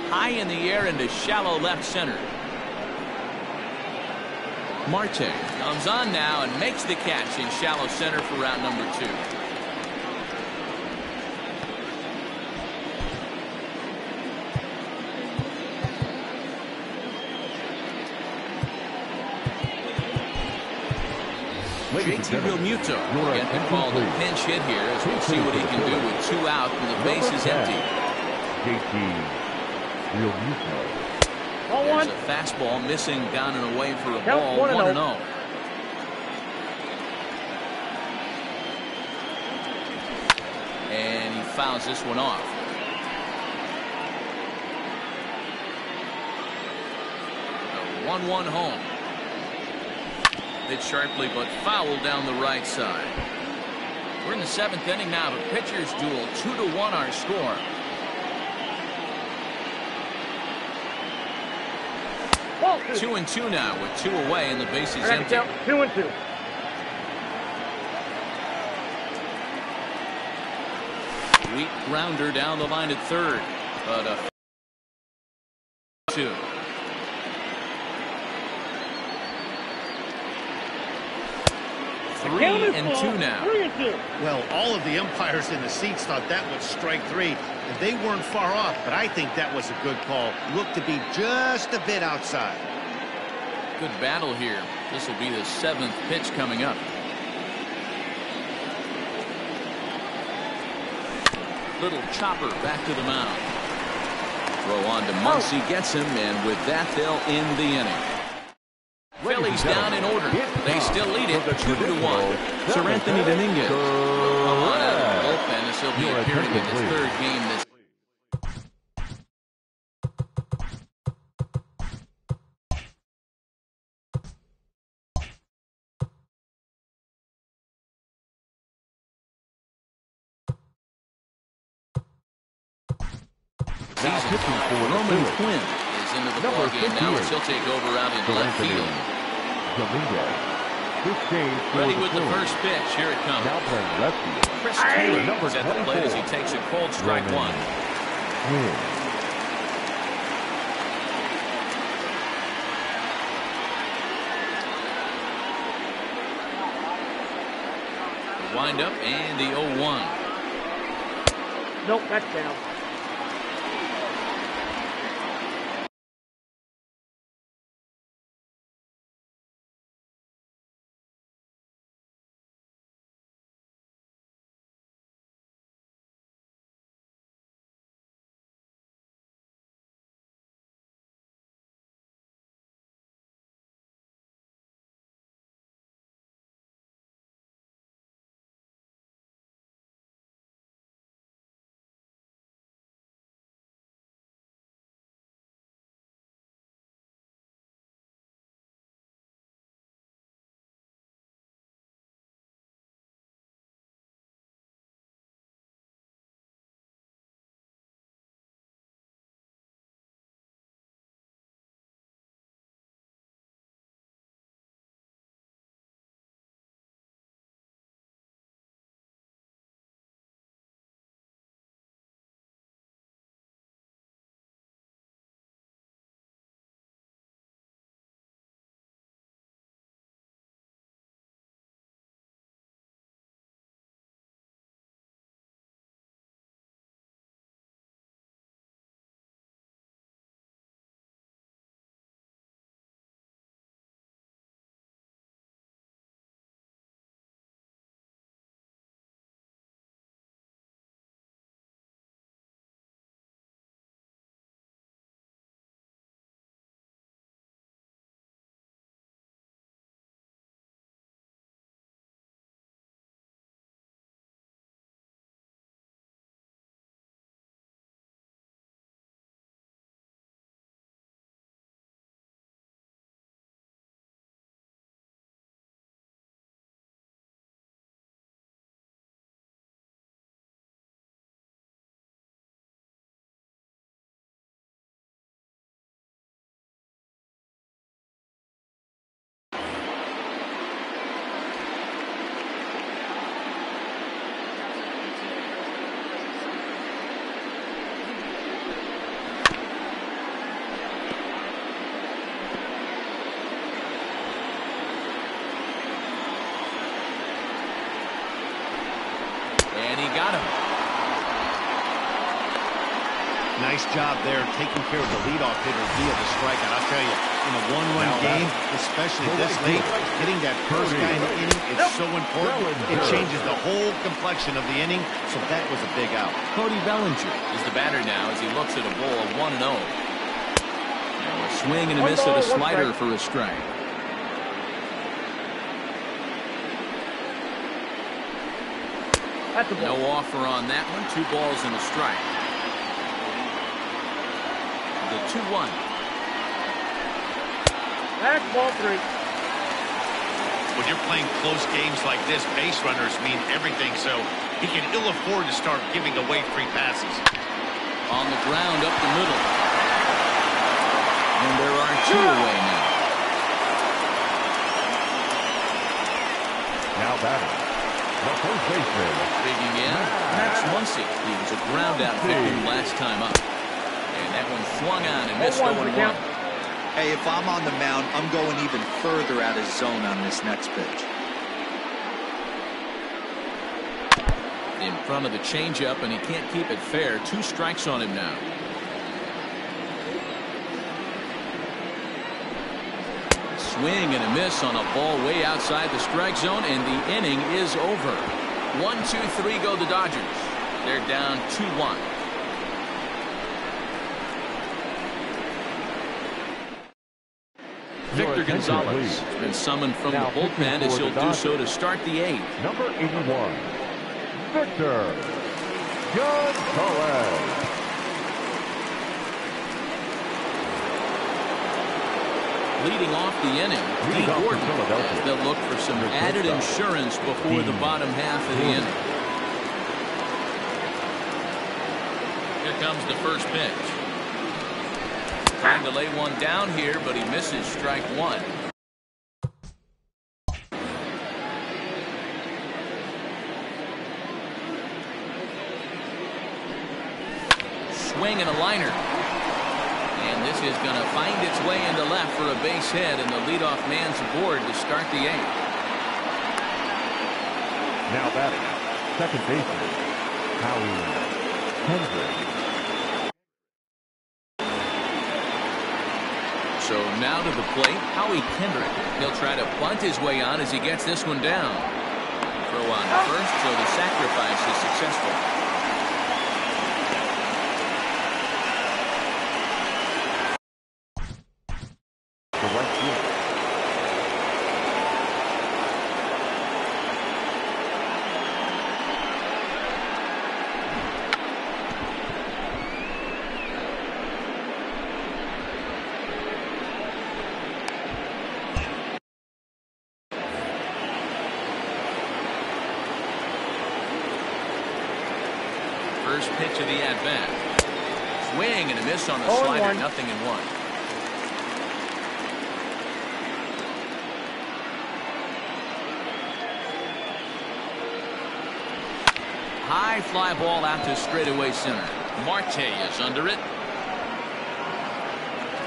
High in the air into shallow left center. Marte comes on now and makes the catch in shallow center for round number 2. JT Realmuto getting the call to pinch hit here as we'll see what he can do with 2 out and the base is empty. JT Realmuto. There's a fastball missing down and away for a ball. 1-0. And he fouls this one off. A 1-1 home. Hit sharply but foul down the right side. We're in the 7th inning now. The pitchers duel. 2-1 our score. Ball 2-2 now with 2 away and the base is empty. 2-2. Weak grounder down the line at third, but a 2. Three and two now. Well, all of the umpires in the seats thought that was strike 3, and they weren't far off, but I think that was a good call. Looked to be just a bit outside. Good battle here. This will be the 7th pitch coming up. Little chopper back to the mound. Throw on to Muncy, gets him, and with that they'll end the inning. Phillies down in order. They still lead it 2-1. Sir Anthony Dominguez will come on out of the bullpen as he'll be appearing in his 3rd game this. Roman Quinn is into the ball game now as he'll take over out in left field. Ready with the first pitch. Here it comes. Now playing left field. Chris Taylor is at the plate as he takes a cold strike 1. The windup and the 0-1. Nope, that's down. got him. Nice job there taking care of the leadoff hitter via the strikeout. I'll tell you, in a one-run game, especially this late, getting that first guy in the inning is so important. It changes the whole complexion of the inning, so that was a big out. Cody Bellinger is the batter now as he looks at a ball of 1-0. Now a swing and a miss at a slider for a strike. No offer on that one. 2 balls and a strike. The 2-1. Back, ball 3. When you're playing close games like this, base runners mean everything, so he can ill afford to start giving away free passes. On the ground up the middle. And there are 2 away now. Now batting, the first baseman. Digging in, Max Muncy. He was a ground-out victim last time up. And that one swung on and missed 0-1. Hey, if I'm on the mound, I'm going even further out of zone on this next pitch. In front of the changeup, and he can't keep it fair. 2 strikes on him now. Swing and a miss on a ball way outside the strike zone, and the inning is over. 1-2-3 go the Dodgers. They're down 2-1. Victor Gonzalez has been summoned from the bullpen as he'll do so to start the 8th. Number 81, Victor Gonzalez. Leading off the inning, Dean Gordon. They'll look for some added insurance before the bottom half of the inning. Here comes the first pitch. Trying to lay one down here, but he misses strike 1. Swing and a liner. And this is going to find its way into left for a base hit, and the leadoff man's aboard to start the 8th. Now batting, second baseman, Howie Hendricks. So now to the plate, Howie Kendrick. He'll try to bunt his way on as he gets this one down. Throw on the first, so the sacrifice is successful. First pitch of the at-bat. Swing and a miss on the slider. 0-1. High fly ball out to straightaway center. Marte is under it.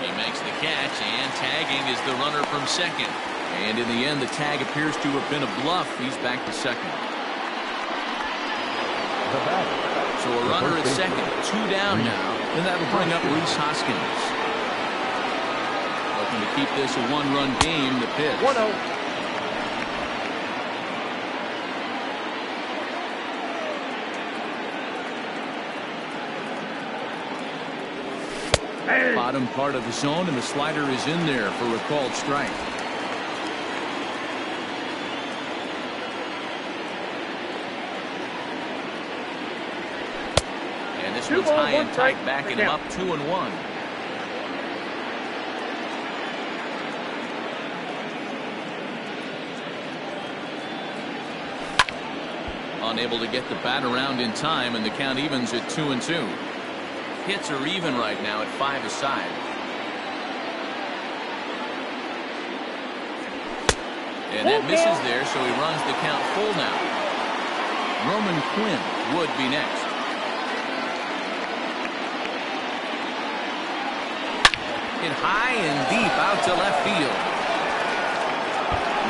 He makes the catch, and tagging is the runner from second. And in the end, the tag appears to have been a bluff. He's back to second. So a runner at second, 2 down now, and that'll bring up Rhys Hoskins. Looking to keep this a 1-run game. The pitch. 1-0. Bottom part of the zone, and the slider is in there for a called strike. This one's high and tight, backing him up 2-1. Unable to get the bat around in time, and the count evens at 2-2. Hits are even right now at 5 aside. And that misses there, so he runs the count full now. Roman Quinn would be next. Hit high and deep out to left field.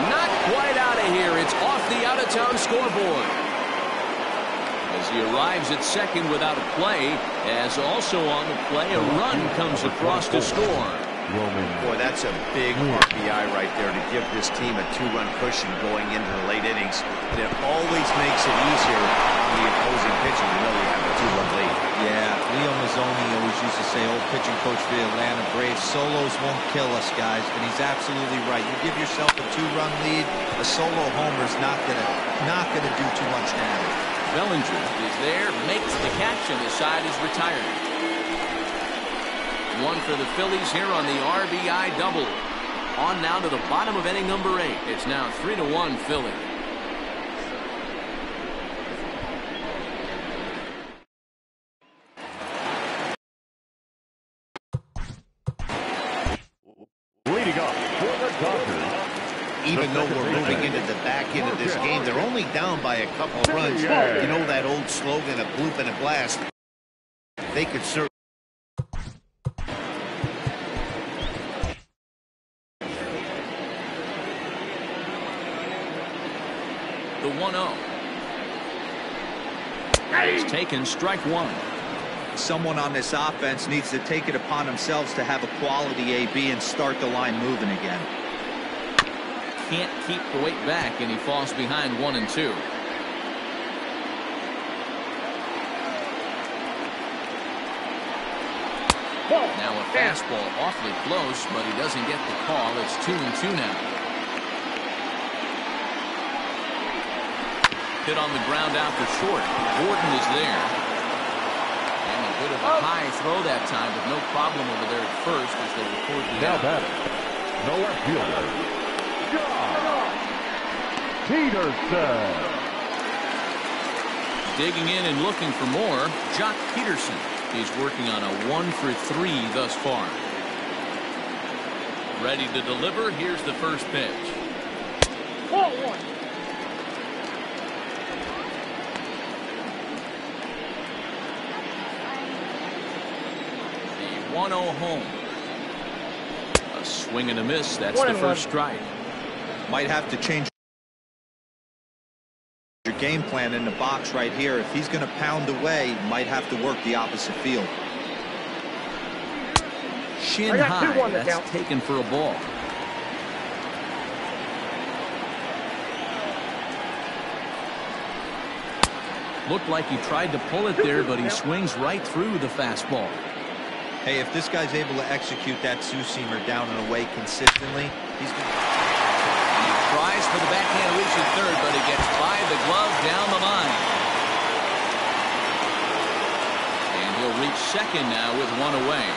Not quite out of here. It's off the out-of-town scoreboard. as he arrives at second without a play, as also on the play a run comes across to score. Boy, that's a big RBI right there to give this team a 2-run cushion going into the late innings. And it always makes it easier on the opposing pitcher to know they have a 2-run lead. Yeah, Leo Mazzoni always used to say, old pitching coach for the Atlanta Braves, solos won't kill us, guys. And he's absolutely right. You give yourself a 2-run lead, a solo homer is not gonna do too much damage. Bellinger is there, makes the catch, and his side is retired. One for the Phillies here on the RBI double. On now to the bottom of inning number 8. It's now 3-1 Philly. Leading up for the Dodgers. Even though we're moving into the back end of this game, they're only down by a couple of runs. You know that old slogan, a bloop and a blast. They could certainly. The 1-0. He's taken strike one. Someone on this offense needs to take it upon themselves to have a quality AB and start the line moving again. Can't keep the weight back, and he falls behind 1 and 2. Now a fastball awfully close, but he doesn't get the call. It's 2 and 2 now. Hit on the ground out to short. Gordon is there. And a bit of a high throw that time, but no problem over there at first as they record the Now out. batting, the left fielder, Josh Peterson. Digging in and looking for more, Jock Peterson. He's working on a 1 for 3 thus far. Ready to deliver. Here's the first pitch. Ball 1. The 1-0 home. A swing and a miss. That's the 1-1. first strike. Might have to change your game plan in the box right here. If he's going to pound away, might have to work the opposite field. Shin I got high. 2-1 to That's count. taken for a ball. Looked like he tried to pull it there, but he swings right through the fastball. Hey, if this guy's able to execute that two-seamer down and away consistently, he's going to... He tries for the backhand reach at third, but he gets by the glove down the line. And he'll reach second now with 1 away.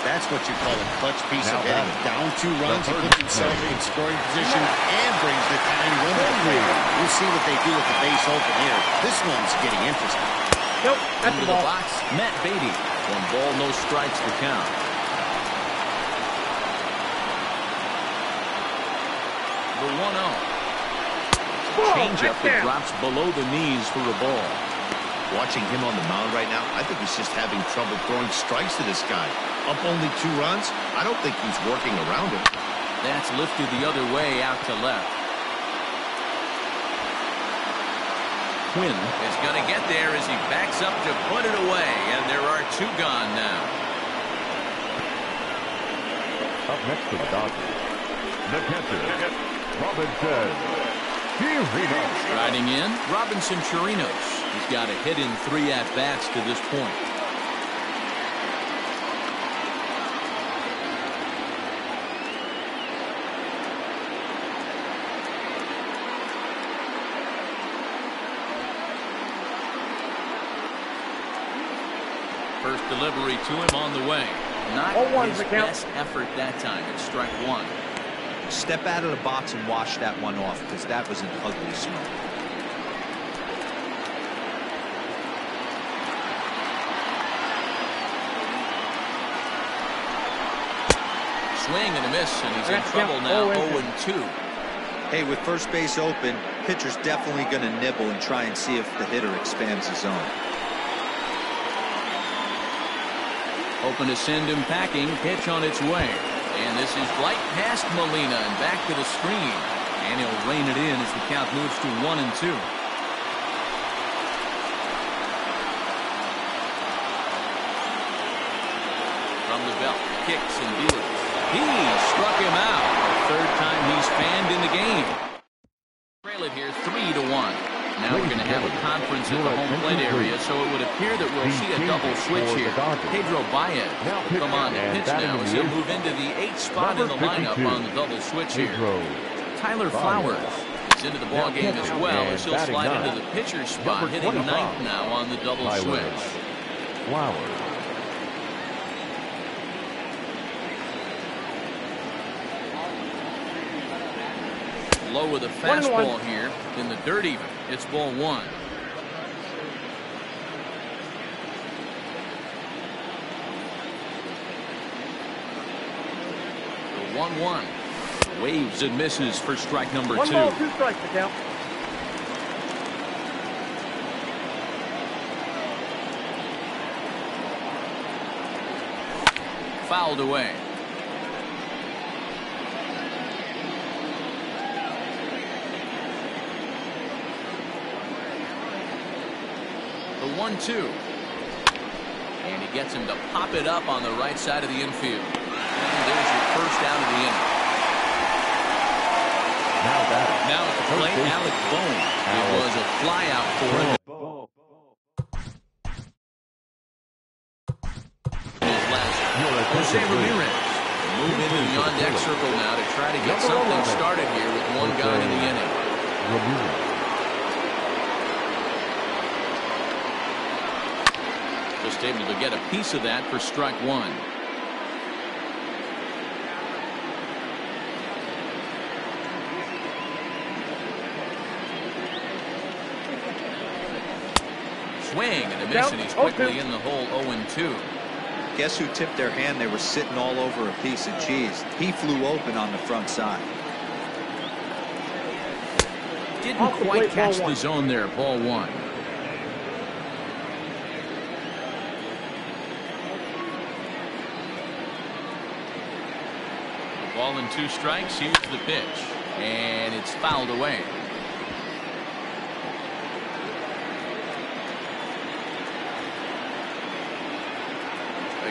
That's what you call a clutch piece Now of hitting. batting. Down 2 runs, he puts himself in scoring position and brings the tying run to the plate. We'll see what they do with the base open here. This one's getting interesting. Nope, that's Into the the ball. box, Matt Beatty. 1 ball, no strikes to count. The 1-0. Changeup that drops below the knees for a ball. Watching him on the mound right now, I think he's just having trouble throwing strikes to this guy. Up only 2 runs, I don't think he's working around him. That's lifted the other way out to left. Quinn is going to get there as he backs up to put it away, and there are 2 gone now. Up next to the Dodgers, the catcher, Robinson Chirinos. Riding in, Robinson Chirinos. He's got a hit in 3 at-bats to this point. First delivery to him on the way. Not 0-1's his the count. best effort that time. It's strike 1. Step out of the box and wash that one off, because that was an ugly swing. Swing and a miss, and he's in That's trouble count. now. 0-2. 0-2. Hey, with first base open, pitcher's definitely going to nibble and try and see if the hitter expands his zone. Hoping to send him packing. Pitch on its way. And this is right past Molina and back to the screen. And he'll rein it in as the count moves to 1 and 2. kicks and deals. He struck him out. The third time he's fanned in the game. Trail it here 3-1. Now we're going to have a conference at the home plate area, so it would appear that we'll see a double switch here. Pedro Baez will come on to pitch now as he'll move into the 8th spot in the lineup on the double switch here. Tyler Flowers is into the ballgame as well as he'll slide into the pitcher's spot, hitting 9th now on the double switch. Flowers. Low with a fastball here in the dirt even. It's ball 1. The 1-1. Waves and misses for strike number 2. 1 ball, 2 strikes to count. Fouled away. The 1-2. And he gets him to pop it up on the right side of the infield. And there's your first out of the inning. Now at the plate, Alec Bohm. It was a fly out for him. His last. Jose Ramirez move into the on-deck circle now to try to get something started here with 1 guy in the inning. Just able to get a piece of that for strike 1. Swing and a miss, and he's quickly in the hole. 0-2. Guess who tipped their hand? They were sitting all over a piece of cheese. He flew open on the front side. Didn't quite catch the zone there. Ball 1. Ball and 2 strikes. Here's the pitch. And it's fouled away.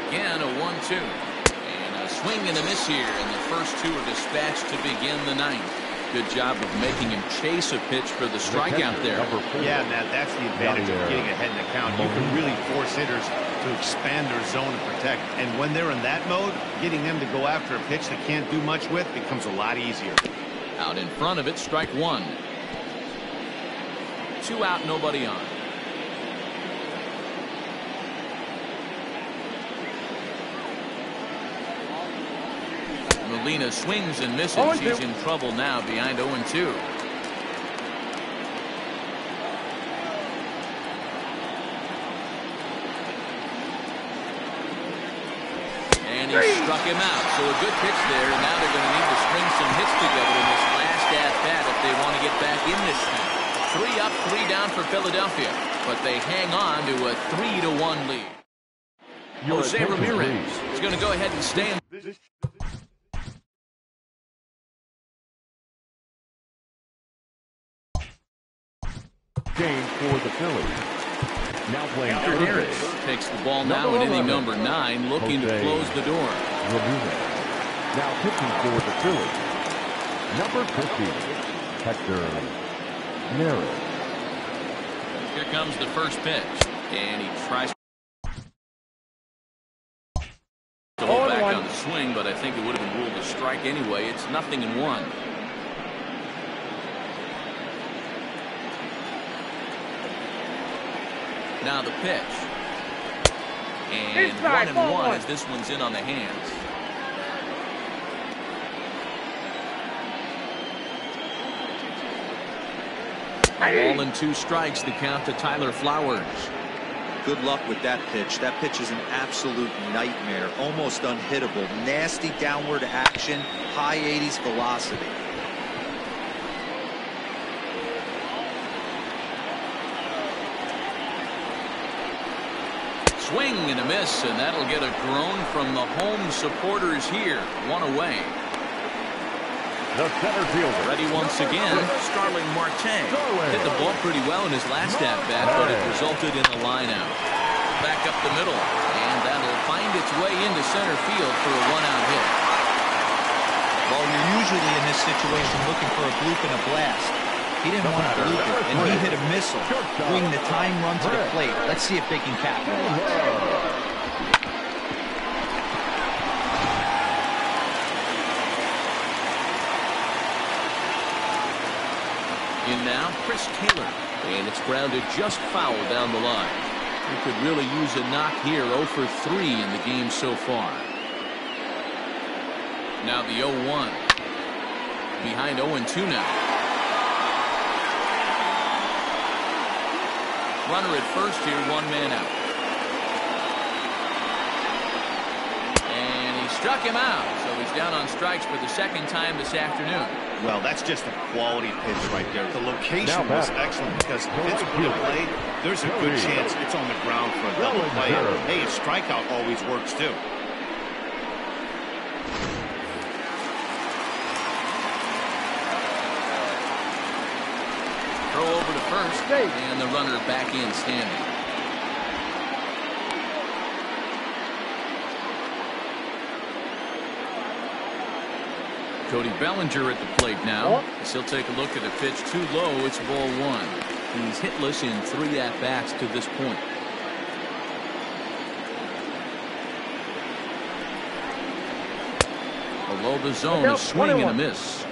Again, a 1-2. And a swing and a miss here. And the first 2 are dispatched to begin the 9th. Good job of making him chase a pitch for the strikeout there. Yeah, Matt, that's the advantage of getting ahead in the count. You can really force hitters to expand their zone and protect. And when they're in that mode, getting them to go after a pitch they can't do much with becomes a lot easier. Out in front of it, strike 1. 2 out, nobody on. Molina swings and misses. He's in trouble now behind 0-2. And he struck him out. So a good pitch there. And now they're going to need to string some hits together in this last at-bat if they want to get back in this thing. 3 up, 3 down for Philadelphia. But they hang on to a 3-1 lead. Jose Ramirez is going to go ahead and stay in. Game for the Phillies. Now playing Harris takes the ball now in inning number 9, looking to close the door. Now pitching for the Phillies. Number 50, Hector Neris. Here comes the first pitch, and he tries to hold back on the swing, but I think it would have been ruled a strike anyway. It's 0-1. Now the pitch. And 1-1 as this one's in on the hands. A ball and 2 strikes to count to Tyler Flowers. Good luck with that pitch. That pitch is an absolute nightmare. Almost unhittable. Nasty downward action. High 80s velocity. Swing and a miss, and that'll get a groan from the home supporters here. 1 away. The center fielder. Ready once again, Starling Marte. Hit the ball pretty well in his last at-bat, but it resulted in a line out. Back up the middle, and that'll find find its way into center field for a one-out hit. Well, you're usually in this situation looking for a bloop and a blast. He didn't want to bloop it, and he hit a missile, bringing the tying run to the plate. Let's see if they can capitalize. In now, Chris Taylor, and it's grounded just foul down the line. He could really use a knock here. 0 for 3 in the game so far. Now the 0-1. Behind 0-2 now. Runner at first here, one man out. And he struck him out, so he's down on strikes for the second time this afternoon. Well, that's just a quality pitch right there. The location was excellent because if it's put in play, there's a good chance it's on the ground for a double play. Hey, a strikeout always works too. Throw over to first, and the runner back in standing. Cody Bellinger at the plate now. As he'll take a look at a pitch too low. It's ball one. He's hitless in 3 at-bats to this point. Below the zone, a swing and a miss.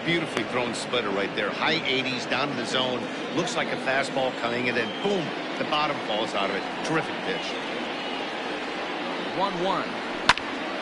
Beautifully thrown splitter right there. High 80s down to the zone. Looks like a fastball coming, and then boom, the bottom falls out of it. Terrific pitch. 1-1.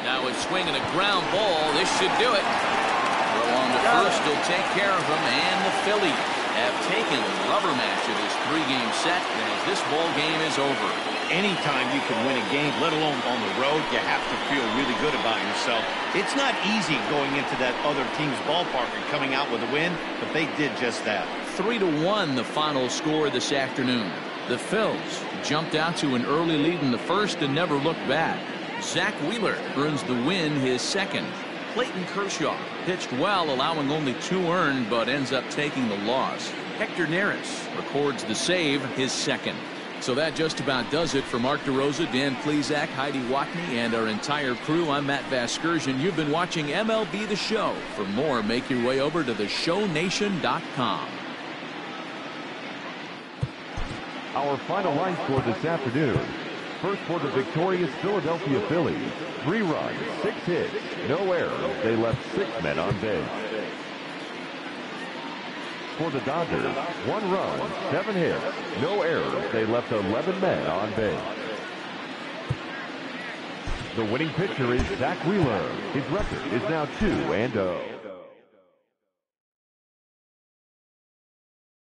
Now it's swinging a ground ball. This should do it. Throw on to first will take care of him, and the Phillies have taken the rubber match of this 3-game set as this ball game is over. Anytime you can win a game, let alone on the road, you have to feel really good about yourself. It's not easy going into that other team's ballpark and coming out with a win, but they did just that. 3-1 the final score this afternoon. The Phils jumped out to an early lead in the first and never looked back. Zach Wheeler earns the win, his second. Clayton Kershaw pitched well, allowing only 2 earned, but ends up taking the loss. Hector Neris records the save, his second. So that just about does it for Mark DeRosa, Dan Plesac, Heidi Watney, and our entire crew. I'm Matt Vasgersian. You've been watching MLB The Show. For more, make your way over to theshownation.com. Our final line score this afternoon. First for the victorious Philadelphia Phillies, 3 runs, 6 hits, no errors. They left 6 men on base. For the Dodgers, 1 run, 7 hits, no errors. They left 11 men on base. The winning pitcher is Zach Wheeler. His record is now 2-0.